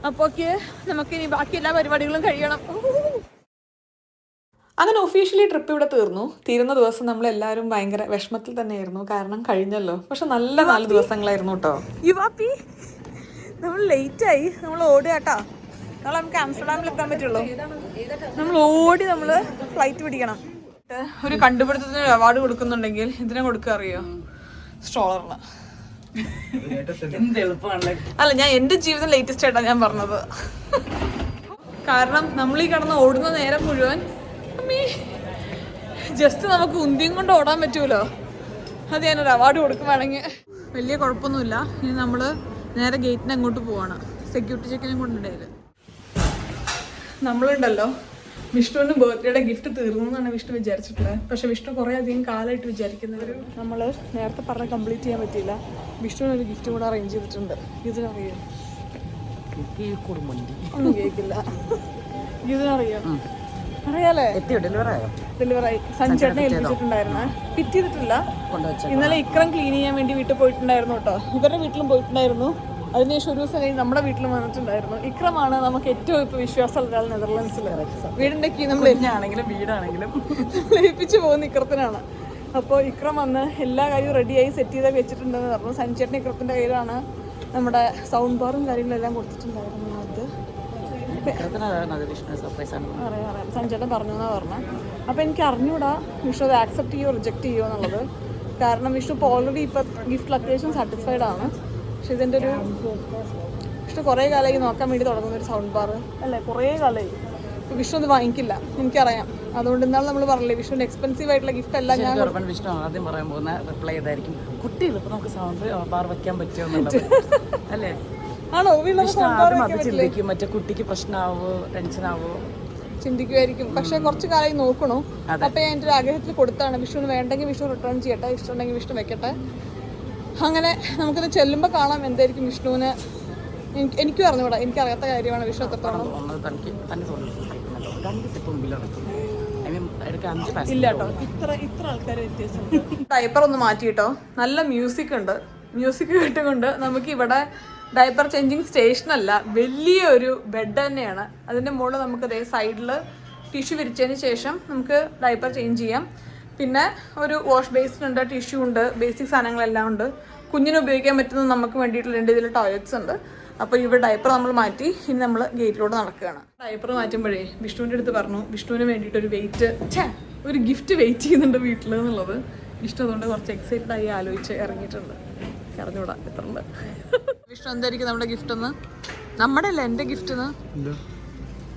അപ്പോഴേക്ക് നമുക്ക് ഇനി ബാക്കി എല്ലാ പരിപാടികളും കഴിയണം. അങ്ങനെ ഒഫീഷ്യലി ട്രിപ്പ് ഇവിടെ തീരുന്ന ദിവസം നമ്മളെല്ലാവരും ഭയങ്കര വിഷമത്തിൽ തന്നെയായിരുന്നു. കാരണം കഴിഞ്ഞല്ലോ, പക്ഷെ നല്ല 4 ദിവസങ്ങളായിരുന്നു കേട്ടോ. യുവാപ്പി നമ്മൾ ലേറ്റായി, നമ്മൾ ഓടുകട്ടോ. നാളെ നമുക്ക് ആംസ്റ്റർഡാമിൽ എത്താൻ പറ്റുള്ളൂ. നമ്മൾ ഓടി നമ്മൾ ഫ്ലൈറ്റ് പിടിക്കണം. ഒരു കണ്ടുപിടുത്തത്തിന് അവാർഡ് കൊടുക്കുന്നുണ്ടെങ്കിൽ ഇതിനെ കൊടുക്കുക അറിയോ? സ്ട്രോളറിന്. അല്ല, ഞാൻ എൻ്റെ ജീവിതം ലേറ്റസ്റ്റ് ആയിട്ടാണ് ഞാൻ പറഞ്ഞത്. കാരണം നമ്മൾ ഈ കിടന്ന് ഓടുന്ന നേരം മുഴുവൻ ജസ്റ്റ് നമുക്ക് ഉന്തിയും കൊണ്ട് ഓടാൻ പറ്റുമല്ലോ. അത് ഞാനൊരു അവാർഡ് കൊടുക്കുവാണെങ്കിൽ. വലിയ കുഴപ്പമൊന്നുമില്ല. ഇനി നമ്മൾ നേരെ ഗേറ്റിന് അങ്ങോട്ട് പോവാണ്. സെക്യൂരിറ്റി ചെക്കിനും കൊണ്ടുണ്ടായില്ല. നമ്മളുണ്ടല്ലോ, വിഷ്ണുവിന് ബർത്ത്ഡേയുടെ ഗിഫ്റ്റ് തീർന്നു എന്നാണ് വിഷ്ണു വിചാരിച്ചിട്ടുള്ളത്. പക്ഷെ വിഷ്ണു കുറേ അധികം കാലമായിട്ട് വിചാരിക്കുന്നത് നമ്മൾ നേരത്തെ പറഞ്ഞ് കംപ്ലീറ്റ് ചെയ്യാൻ പറ്റിയില്ല. വിഷ്ണുവിനൊരു ഗിഫ്റ്റ് കൂടെ അറേഞ്ച് ചെയ്തിട്ടുണ്ട്. ഇതിനറിയോ? ഒന്നും കേൾക്കില്ല. ഇതിനറിയോ? അറിയാലേ? ഡെലിവറായി. സഞ്ജേട്ടനെ ഏൽപ്പിച്ചിട്ടുണ്ടായിരുന്നു. ഫിറ്റ് ചെയ്തിട്ടില്ല. ഇന്നലെ ഇക്രം ക്ലീൻ ചെയ്യാൻ വേണ്ടി വീട്ടിൽ പോയിട്ടുണ്ടായിരുന്നു കേട്ടോ. ഇവരുടെ വീട്ടിലും പോയിട്ടുണ്ടായിരുന്നു. അതിനുശേഷം ഒരു ദിവസം കഴിഞ്ഞ് നമ്മുടെ വീട്ടിലും വന്നിട്ടുണ്ടായിരുന്നു. ഇക്രമാണ് നമുക്ക് ഏറ്റവും ഇപ്പോൾ വിശ്വാസമുള്ള ഒരാൾ നെതർലാൻഡ്സിൽ. വീടിൻ്റെ കീ നമ്മൾ വീടാണെങ്കിലും ഏൽപ്പിച്ച് പോകുന്ന ഇക്രത്തിനാണ്. അപ്പോൾ ഇക്രം വന്ന് എല്ലാ കാര്യവും റെഡിയായി സെറ്റ് ചെയ്തൊക്കെ വെച്ചിട്ടുണ്ടെന്ന് പറഞ്ഞു. സഞ്ജേട്ടൻ ഇക്രത്തിൻ്റെ കയ്യിലാണ് നമ്മുടെ സൗണ്ട് ബാറും കാര്യങ്ങളെല്ലാം കൊടുത്തിട്ടുണ്ടായിരുന്നു. അറിയാം, സഞ്ജേട്ടൻ പറഞ്ഞു എന്നാ പറഞ്ഞത്. അപ്പോൾ എനിക്ക് അറിഞ്ഞൂടാ വിഷ്ണു അത് ആക്സെപ്റ്റ് ചെയ്യുമോ റിജക്റ്റ് ചെയ്യുമോ എന്നുള്ളത്. കാരണം വിഷ്ണു ഇപ്പോൾ ഓൾറെഡി ഇപ്പോൾ ഗിഫ്റ്റ് ലൊക്കേഷൻ സാറ്റിസ്ഫൈഡ് ആണ്. പക്ഷെ ഇതിൻ്റെ ഒരു വിഷ്ണു കുറേ കാലമായി നോക്കാൻ വേണ്ടി തുടങ്ങുന്ന ഒരു സൗണ്ട് ബാർ അല്ലേ, കുറേ കാലമായി. ഇപ്പോൾ വിഷ്ണു അത് വാങ്ങിക്കില്ല, എനിക്കറിയാം. അതുകൊണ്ട് ഇന്നാൾ നമ്മൾ പറഞ്ഞില്ലേ, വിഷ്ണുവിന് എക്സ്പെൻസീവ് ആയിട്ടുള്ള ഗിഫ്റ്റ് എല്ലാം ഞാൻ വിഷ്ണു ആദ്യം പറയാൻ പോകുന്ന റിപ്ലൈ ചെയ്തായിരിക്കും, കുട്ടികൾ ഇപ്പോൾ നമുക്ക് സൗണ്ട് ബാർ വെക്കാൻ പറ്റുമോ അല്ലേ? ആണോ? ചിന്തിക്കും മറ്റേ കുട്ടിക്ക് പ്രശ്നമാവോ ടെൻഷനാവോ ചിന്തിക്കുമായിരിക്കും. പക്ഷെ കുറച്ച് കാലമായി നോക്കണു. അപ്പൊ ഞാൻ എൻ്റെ ഒരു ആഗ്രഹത്തിൽ കൊടുത്താണ്. വിഷ്ണുവിന് വേണ്ടെങ്കിൽ വിഷ്ണു റിട്ടേൺ ചെയ്യട്ടെ, ഇഷ്ടമുണ്ടെങ്കിൽ വിഷ്ണു വെക്കട്ടെ. അങ്ങനെ നമുക്കിത് ചെല്ലുമ്പോൾ കാണാം എന്തായിരിക്കും വിഷ്ണുവിന്. എനിക്കും അറിഞ്ഞൂടാ, എനിക്കറിയാത്ത കാര്യമാണ് വിഷ്ണു എത്രത്തോളം. ഇല്ല കേട്ടോ, ഇത്ര ആൾക്കാർ വ്യത്യാസമുണ്ട്. ഡയപ്പർ ഒന്ന് മാറ്റി കേട്ടോ. നല്ല മ്യൂസിക് ഉണ്ട്. മ്യൂസിക് കേട്ടുകൊണ്ട് നമുക്ക് ഇവിടെ ഡയപ്പർ ചേഞ്ചിങ് സ്റ്റേഷനല്ല, വലിയൊരു ബെഡ് തന്നെയാണ്. അതിൻ്റെ മുകളിൽ നമുക്ക് അതേ സൈഡിൽ ടിഷ്യൂ വിരിച്ചതിന് ശേഷം നമുക്ക് ഡയപ്പർ ചേഞ്ച് ചെയ്യാം. പിന്നെ ഒരു വാഷ് ബേസിൻ ഉണ്ട്, ടിഷ്യൂ ഉണ്ട്, ബേസിക് സാധനങ്ങളെല്ലാം ഉണ്ട്. കുഞ്ഞിന് ഉപയോഗിക്കാൻ പറ്റുന്ന നമുക്ക് വേണ്ടിയിട്ടുള്ള 2 ഇതിൽ ടോയ്ലറ്റ്സ് ഉണ്ട്. അപ്പോൾ ഇവിടെ ഡയപ്പർ നമ്മൾ മാറ്റി ഇനി നമ്മൾ ഗേറ്റിലോട്ട് നടക്കുകയാണ്. ഡയപ്പർ മാറ്റുമ്പോഴേ വിഷ്ണുവിൻ്റെ അടുത്ത് പറഞ്ഞു വിഷ്ണുവിന് വേണ്ടിയിട്ടൊരു ഒരു ഗിഫ്റ്റ് വെയിറ്റ് ചെയ്യുന്നുണ്ട് വീട്ടിൽ എന്നുള്ളത്. വിഷ്ണു അതുകൊണ്ട് കുറച്ച് എക്സൈറ്റഡ് ആയി ആലോചിച്ച് ഇറങ്ങിയിട്ടുണ്ട്. അറിഞ്ഞൂടാ എത്ര ഉണ്ട്. വിഷ്ണു എന്തായിരിക്കും നമ്മുടെ ഗിഫ്റ്റ് എന്ന്? നമ്മുടെ അല്ല, എൻ്റെ ഗിഫ്റ്റ് എന്ന്.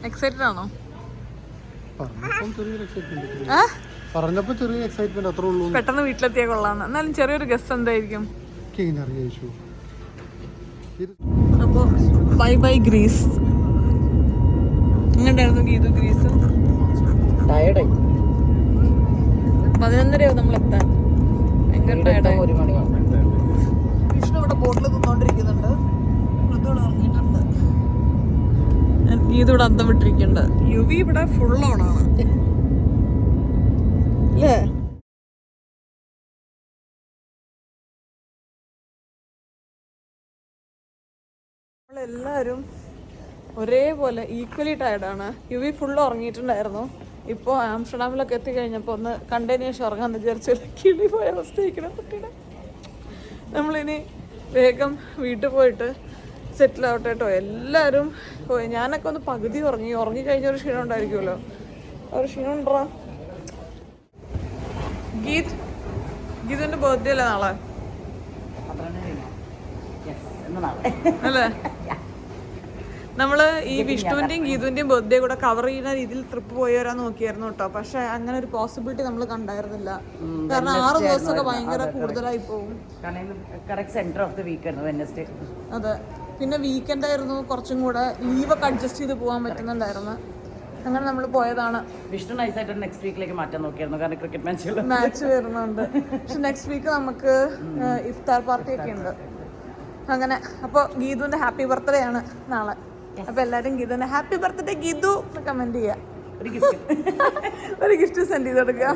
എക്സൈറ്റഡ് ആണോ? പറഞ്ഞപ്പോ ചെറിയ എക്സൈറ്റ്മെന്റ് അത്രേ ഉള്ളൂ. പെട്ടെന്ന് വീട്ടിലെത്തിയാ കൊള്ളാന്ന്. എന്നാലും ചെറിയൊരു ഗസ്റ്റ് എന്തായിരിക്കും? അപ്പൊ ബൈ ബൈ ഗ്രീസ്. എങ്ങനെയായിരുന്നു ഗീതു ഗ്രീസ്? 11:30 നമ്മൾ എത്താൻ. ഭയങ്കര ടയർഡായി. വിഷ്ണു ഇവിടെ ബോട്ടിൽ തിന്നോണ്ടിരിക്കുന്നുണ്ട്. ഇറങ്ങിയിട്ടുണ്ട്. ഗീതു ഇവിടെ അന്തം വിട്ടിരിക്കുന്നുണ്ട്. യുവി ഇവിടെ ഫുൾ ഓണാണ് അല്ലേ? നമ്മളെല്ലാവരും ഒരേപോലെ ഈക്വലി ടയർഡാണ്. യുവി ഫുള്ള് ഉറങ്ങിയിട്ടുണ്ടായിരുന്നു. ഇപ്പോൾ ആംസ്റ്റർഡാമിലൊക്കെ എത്തിക്കഴിഞ്ഞപ്പോൾ ഒന്ന് കണ്ടതിന് ശേഷം ഉറങ്ങാന്ന് വിചാരിച്ചു. കിളി പോയ അവസ്ഥയിക്കണം കുട്ടിയുടെ. നമ്മളിനി വേഗം വീട്ടിൽ പോയിട്ട് സെറ്റിൽ ആവട്ടെ കേട്ടോ. എല്ലാവരും പോയി. ഞാനൊക്കെ ഒന്ന് പകുതി ഉറങ്ങിക്കഴിഞ്ഞ ഒരു ക്ഷീണം ഉണ്ടായിരിക്കുമല്ലോ. ഒരു ക്ഷീണം ഉണ്ടോ? ഗീതിൻ്റെ ബർത്ത്ഡേ അല്ലേ നാളെ? ഇന്ന് നാളെ. അല്ലേ? നമ്മള് ഈ വിഷ്ണുവിന്റെയും ഗീതുവിന്റെയും ബർത്ത്ഡേ കൂടെ കവർ ചെയ്യുന്ന രീതിയിൽ ട്രിപ്പ് പോയി വരാൻ നോക്കിയായിരുന്നു കേട്ടോ. പക്ഷെ അങ്ങനെ ഒരു പോസിബിലിറ്റി നമ്മൾ കണ്ടായിരുന്നില്ല. കാരണം 6 ദിവസമൊക്കെ ഭയങ്കര കൂടുതലായി പോകും. Correct centre of the week ആയിരുന്നു വെഡ്നെസ്ഡേ. അതെ, പിന്നെ വീക്കെൻഡ് ആയിരുന്നു, കുറച്ചും കൂടെ ലീവൊക്കെ അഡ്ജസ്റ്റ് ചെയ്ത് പോകാൻ പറ്റുന്നുണ്ടായിരുന്നു. അങ്ങനെ നമ്മൾ പോയതാണ്. വിഷ്ണു നൈസായിട്ട് നെക്സ്റ്റ് വീക്കിലേക്ക് മാറ്റാൻ നോക്കിയായിരുന്നു, കാരണം ക്രിക്കറ്റ് മാച്ച് വരുന്നുണ്ട്. പക്ഷെ നെക്സ്റ്റ് വീക്ക് നമുക്ക് ഇഫ്താർ പാർട്ടി ഒക്കെ ഉണ്ട്. അങ്ങനെ അപ്പോൾ ഗീതുവിന്റെ ഹാപ്പി ബർത്ത്ഡേ ആണ് നാളെ. അപ്പൊ എല്ലാരും ഗീതുവിന്റെ ഹാപ്പി ബർത്ത്ഡേ ഗീതു കമന്റ് ചെയ്യാം, ഒരു ഗിഫ്റ്റ് സെൻഡ് ചെയ്ത് കൊടുക്കുക.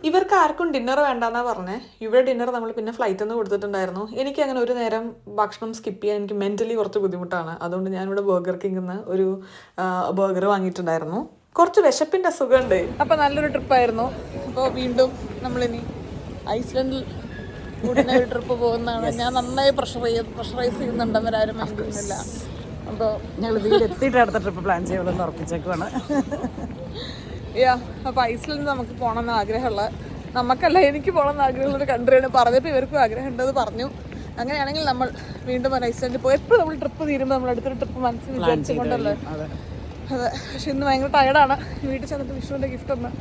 ഇവർക്ക് ആർക്കും ഡിന്നർ വേണ്ടെന്നാ പറഞ്ഞേ. ഇവിടെ ഡിന്നർ നമ്മൾ പിന്നെ ഫ്ലൈറ്റിൽ നിന്ന് കൊടുത്തിട്ടുണ്ടായിരുന്നു. എനിക്ക് അങ്ങനെ ഒരു നേരം ഭക്ഷണം സ്കിപ്പ് ചെയ്യാൻ എനിക്ക് മെന്റലി കുറച്ച് ബുദ്ധിമുട്ടാണ്. അതുകൊണ്ട് ഞാനിവിടെ ബർഗർ കിങ്ങിൽ നിന്ന് ഒരു ബർഗർ വാങ്ങിയിട്ടുണ്ടായിരുന്നു. കുറച്ച് വിശപ്പിന്റെ അസുഖമുണ്ട്. അപ്പൊ നല്ലൊരു ട്രിപ്പായിരുന്നു. അപ്പോൾ വീണ്ടും നമ്മളിനി ഐസ്ലൻഡിൽ ഉടനെ ഒരു ട്രിപ്പ് പോകുന്നതാണ്. ഞാൻ നന്നായി പ്രഷറൈസ് ചെയ്യുന്നുണ്ട്, അവരാരും മനസ്സിലില്ല. അപ്പോൾ ഞങ്ങൾ വീടെത്തിയിട്ട് അടുത്ത ട്രിപ്പ് പ്ലാൻ ചെയ്യുമെന്ന് ഉറപ്പിച്ചേക്കുവാണ്. അപ്പോൾ ഐസ്ലൻഡ് നമുക്ക് പോകണമെന്ന് ആഗ്രഹമുള്ള, നമുക്കല്ല എനിക്ക് പോകണമെന്ന് ആഗ്രഹമുള്ള ഒരു കൺട്രിയാണ്. പറഞ്ഞപ്പോൾ ഇവർക്കും ആഗ്രഹം ഉണ്ടെന്ന് പറഞ്ഞു. അങ്ങനെയാണെങ്കിൽ നമ്മൾ വീണ്ടും ഐസ്ലൻഡിൽ പോയി എപ്പോഴും നമ്മൾ ട്രിപ്പ് തീരുമ്പോൾ നമ്മൾ അടുത്തൊരു ട്രിപ്പ് മനസ്സിൽ വിചാരിച്ചുകൊണ്ടല്ലേ. അതെ, പക്ഷെ ഇന്ന് ഭയങ്കര ടയർഡാണ്. വീട്ടിൽ ചെന്നിട്ട് വിഷുവിൻ്റെ ഗിഫ്റ്റ് ഒന്ന്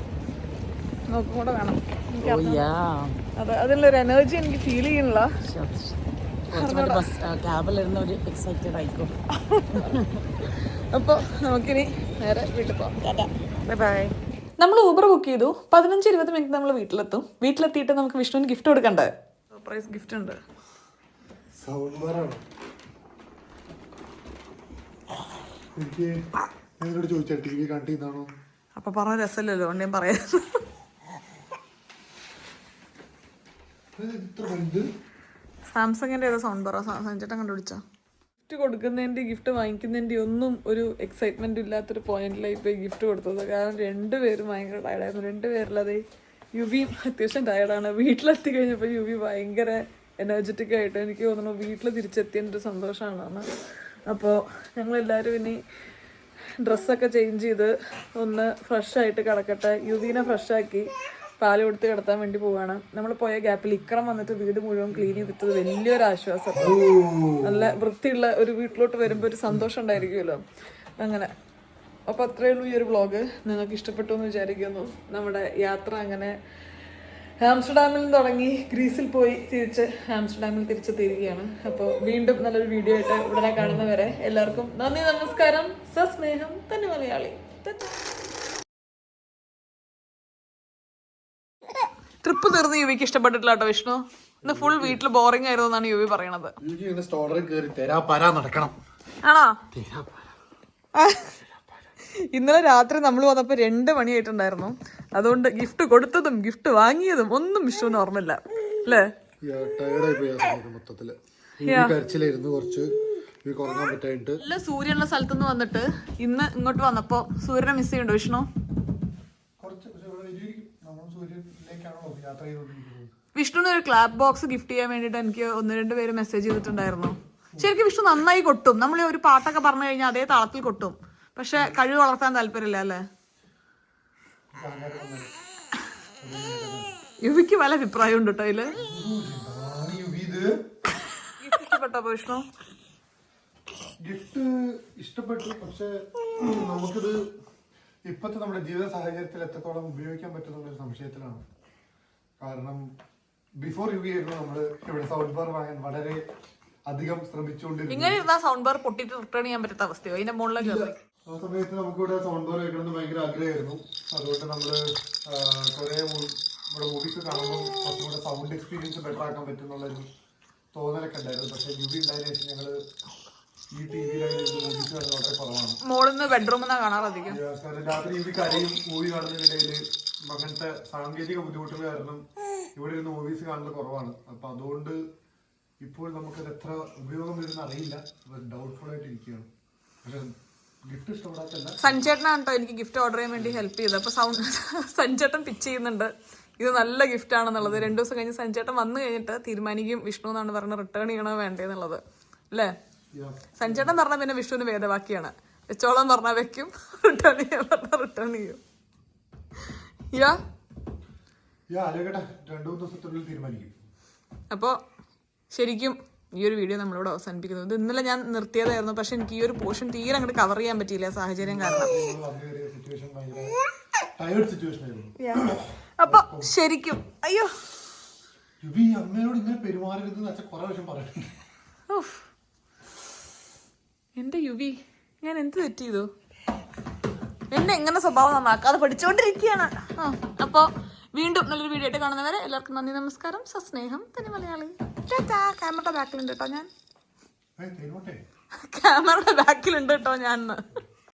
നോക്കും കൂടെ വേണം. അതെ, അതിനുള്ളൊരു എനർജി എനിക്ക് ഫീൽ ചെയ്യുന്നില്ല. അപ്പോൾ നമുക്കിനി നേരെ വീട്ടിൽ പോകാം. ബൈ. നമ്മൾ ഊബർ ബുക്ക് ചെയ്തു. 15-20 മിനിറ്റ് നമ്മൾ വീട്ടിലെത്തും. വീട്ടിലെത്തിയിട്ട് നമുക്ക് വിഷ്ണുവിന് ഗിഫ്റ്റ് കൊടുക്കണ്ടേ? സർപ്രൈസ് ഗിഫ്റ്റ് ഉണ്ട്. അപ്പൊ പറഞ്ഞ രസമല്ലല്ലോ, അതുകൊണ്ട് ഞാൻ പറയാം. സാംസങ്ങിന്റെ ഏതോ സൗണ്ട് പറ, സഞ്ജേട്ടൻ കണ്ടുപിടിച്ചോ? ഗിഫ്റ്റ് കൊടുക്കുന്നതിൻ്റെ ഗിഫ്റ്റ് വാങ്ങിക്കുന്നതിൻ്റെ ഒന്നും ഒരു എക്സൈറ്റ്മെൻറ്റ് ഇല്ലാത്തൊരു പോയിന്റിലായി പോയി ഗിഫ്റ്റ് കൊടുത്തത്. കാരണം രണ്ടുപേരും ഭയങ്കര ടയർഡായിരുന്നു. രണ്ടുപേരിലത് യുവിയും അത്യാവശ്യം ടയർഡാണ്. വീട്ടിലെത്തി കഴിഞ്ഞപ്പോൾ യുവി ഭയങ്കര എനർജറ്റിക് ആയിട്ട്, എനിക്ക് തോന്നുന്നു വീട്ടിൽ തിരിച്ചെത്തിയതിൻ്റെ ഒരു സന്തോഷമാണ്. അപ്പോൾ ഞങ്ങളെല്ലാവരും ഇനി ഡ്രസ്സൊക്കെ ചേഞ്ച് ചെയ്ത് ഒന്ന് ഫ്രഷായിട്ട് കിടക്കട്ടെ. യുവീനെ ഫ്രഷാക്കി പാല് കൊടുത്ത് കിടത്താൻ വേണ്ടി പോവാണ്. നമ്മൾ പോയ ഗ്യാപ്പിൽ ഇക്രം വന്നിട്ട് വീട് മുഴുവൻ ക്ലീൻ ചെയ്തിട്ടത് വലിയൊരു ആശ്വാസം. നല്ല വൃത്തിയുള്ള ഒരു വീട്ടിലോട്ട് വരുമ്പോൾ ഒരു സന്തോഷം ഉണ്ടായിരിക്കുമല്ലോ. അങ്ങനെ അപ്പോൾ അത്രയേ ഉള്ളൂ ഈ ഒരു വ്ളോഗ്. നിങ്ങൾക്ക് ഇഷ്ടപ്പെട്ടു എന്ന് വിചാരിക്കുന്നു. നമ്മുടെ യാത്ര അങ്ങനെ ആംസ്റ്റർഡാമിൽ നിന്ന് തുടങ്ങി ഗ്രീസിൽ പോയി തിരിച്ച് ആംസ്റ്റർഡാമിൽ തിരിച്ചെത്തിയിരിക്കുകയാണ്. അപ്പോൾ വീണ്ടും നല്ലൊരു വീഡിയോ ആയിട്ട് ഉടനെ കാണുന്നവരെ എല്ലാവർക്കും നന്ദി, നമസ്കാരം, സസ്നേഹം, തന്നെ മലയാളി. ട്രിപ്പ് തീർന്ന് യുവിക്ക് ഇഷ്ടപ്പെട്ടിട്ടില്ല കേട്ടോ വിഷ്ണു. ഇന്ന് ഫുൾ വീട്ടിൽ ബോറിംഗ് ആയിരുന്നു എന്നാണ് യുവി പറയണത്. ആണോ? ഇന്നലെ രാത്രി നമ്മൾ വന്നപ്പോ 2 മണിയായിട്ടുണ്ടായിരുന്നു. അതുകൊണ്ട് ഗിഫ്റ്റ് കൊടുത്തതും ഗിഫ്റ്റ് വാങ്ങിയതും ഒന്നും വിഷ്ണുവിന് ഓർമ്മയില്ല അല്ലേ? നല്ല സൂര്യനുള്ള സ്ഥലത്തുനിന്ന് വന്നിട്ട് ഇന്ന് ഇങ്ങോട്ട് വന്നപ്പോ സൂര്യനെ മിസ് ചെയ്യുന്നുണ്ടോ വിഷ്ണു? വിഷ്ണുവിന് ഒരു ക്ലാപ്പ് ബോക്സ് ഗിഫ്റ്റ് ചെയ്യാൻ വേണ്ടിയിട്ട് എനിക്ക് 1-2 പേര് മെസ്സേജ് ചെയ്തിട്ടുണ്ടായിരുന്നു. ശരിക്കും വിഷ്ണു നന്നായി കൊട്ടും. നമ്മൾ ഒരു പാട്ടൊക്കെ പറഞ്ഞു കഴിഞ്ഞാൽ അതേ താളത്തിൽ കൊട്ടും. പക്ഷെ കഴിവ് വളർത്താൻ താല്പര്യമില്ല അല്ലേ? യുവിക്ക് പല അഭിപ്രായം ഉണ്ട് കേട്ടോ അതില്. ഇഷ്ടപ്പെട്ടോ വിഷ്ണു? ഗിഫ്റ്റ് ഇഷ്ടപ്പെട്ടു. പക്ഷെ നമുക്കിത് ഇപ്പോഴത്തെ നമ്മുടെ ജീവിത സാഹചര്യത്തിൽ എത്രത്തോളം ഉപയോഗിക്കാൻ പറ്റുന്ന സംശയത്തിലാണ്. കാരണം ബിഫോർ യുവി ആയിരുന്നു നമ്മള് ഇവിടെ സൗണ്ട് ബാർ വാങ്ങാൻ വളരെ അധികം ശ്രമിച്ചുകൊണ്ടിരുന്നു. ഇങ്ങനെ ഇരുന്നാ സൗണ്ട് ബാർ പൊട്ടിട്ട് റിട്ടേൺ ചെയ്യാൻ പറ്റാത്ത അവസ്ഥയോ? അതിന്റെ മുകളിലേക്ക് ആ സമയത്ത് നമുക്കിവിടെ സൗണ്ട് ബാർ വെക്കണമെന്ന് ഭയങ്കര ആഗ്രഹമായിരുന്നു. അതുകൊണ്ട് നമ്മള് കുറെ ഇവിടെ മൂവീസ് കാണുമ്പോൾ കുറച്ചും കൂടെ സൗണ്ട് എക്സ്പീരിയൻസ് ബെറ്റർ ആക്കാൻ പറ്റുന്നുള്ളൊരു തോന്നലൊക്കെ ഉണ്ടായിരുന്നു. പക്ഷെ യുവി ഉണ്ടായതിനു ശേഷം ഞങ്ങള് ഈ ടിവിയിലായിരുന്നു മൂവീസ് കാണുന്നത് വളരെ കുറവാണ്. മോളിന്ന് ബെഡ്റൂമിൽ കാണാറധികം. കാരണം രാത്രി യുവി കരയും മൂവി കാണുന്നതിനിടയിൽ അങ്ങനത്തെ സാങ്കേതിക ബുദ്ധിമുട്ടുകൾ കാരണം ഇവിടെ ഇരുന്ന് മൂവീസ് കാണുന്നത് കുറവാണ്. അപ്പൊ അതുകൊണ്ട് ഇപ്പോൾ നമുക്കത് എത്ര ഉപയോഗം വരുന്ന അറിയില്ല. ഡൗട്ട്ഫുൾ ആയിട്ട് ഇരിക്കുകയാണ്. പക്ഷെ ഗിഫ്റ്റ് ഇഷ്ടപ്പെടാത്തല്ല. സഞ്ജേട്ടനാണ് കേട്ടോ എനിക്ക് ഗിഫ്റ്റ് ഓർഡർ ചെയ്യാൻ വേണ്ടി ഹെൽപ്പ് ചെയ്തത്. അപ്പൊ സഞ്ജേട്ടൻ പിച്ച് ചെയ്യുന്നുണ്ട് ഇത് നല്ല ഗിഫ്റ്റ് ആണെന്നുള്ളത്. 2 ദിവസം കഴിഞ്ഞ് സഞ്ജേട്ടൻ വന്നു കഴിഞ്ഞിട്ട് തീരുമാനിക്കും വിഷ്ണു എന്നാണ് പറഞ്ഞത് റിട്ടേൺ ചെയ്യണോ വേണ്ടേന്നുള്ളത് അല്ലേ? സഞ്ജേട്ടൻ പറഞ്ഞാൽ പിന്നെ വിഷ്ണുവിന് വേദവാക്യാണ്. വെച്ചോളം പറഞ്ഞാൽ വെക്കും, റിട്ടേൺ ചെയ്യാൻ പറഞ്ഞാൽ റിട്ടേൺ ചെയ്യും. ആലോചിക്കട്ടെ, 2-3 ദിവസത്തിനുള്ളിൽ തീരുമാനിക്കും. അപ്പോൾ ശരിക്കും ഈ ഒരു വീഡിയോ നമ്മളിവിടെ അവസാനിപ്പിക്കുന്നത്. ഇത് ഇന്നലെ ഞാൻ നിർത്തിയതായിരുന്നു, പക്ഷെ എനിക്ക് ഈ ഒരു പോർഷൻ തീരെ അങ്ങോട്ട് കവർ ചെയ്യാൻ പറ്റിയില്ല സാഹചര്യം കാരണം. അപ്പൊ ശരിക്കും അയ്യോ അമ്മയോട് ഇങ്ങനെ പെരുമാറരുതെന്ന് അച്ഛൻ കുറെ വർഷം പറഞ്ഞിട്ടുണ്ട്. എന്റെ യുവി, ഞാൻ എന്ത് തെറ്റ് ചെയ്തു? എന്നെ എങ്ങനെ സ്വഭാവം നന്നാക്കാതെ പഠിച്ചുകൊണ്ടിരിക്കുകയാണ്. അപ്പോൾ വീണ്ടും നല്ലൊരു വീഡിയോ ആയിട്ട് കാണുന്നവരെ എല്ലാവർക്കും നന്ദി, നമസ്കാരം, സസ്നേഹം, തന്നെ മലയാളി. ക്യാമറയുടെ ബാക്കിലുണ്ട് കേട്ടോ ഞാൻ. ക്യാമറയുടെ ബാക്കിലുണ്ട് കേട്ടോ ഞാൻ.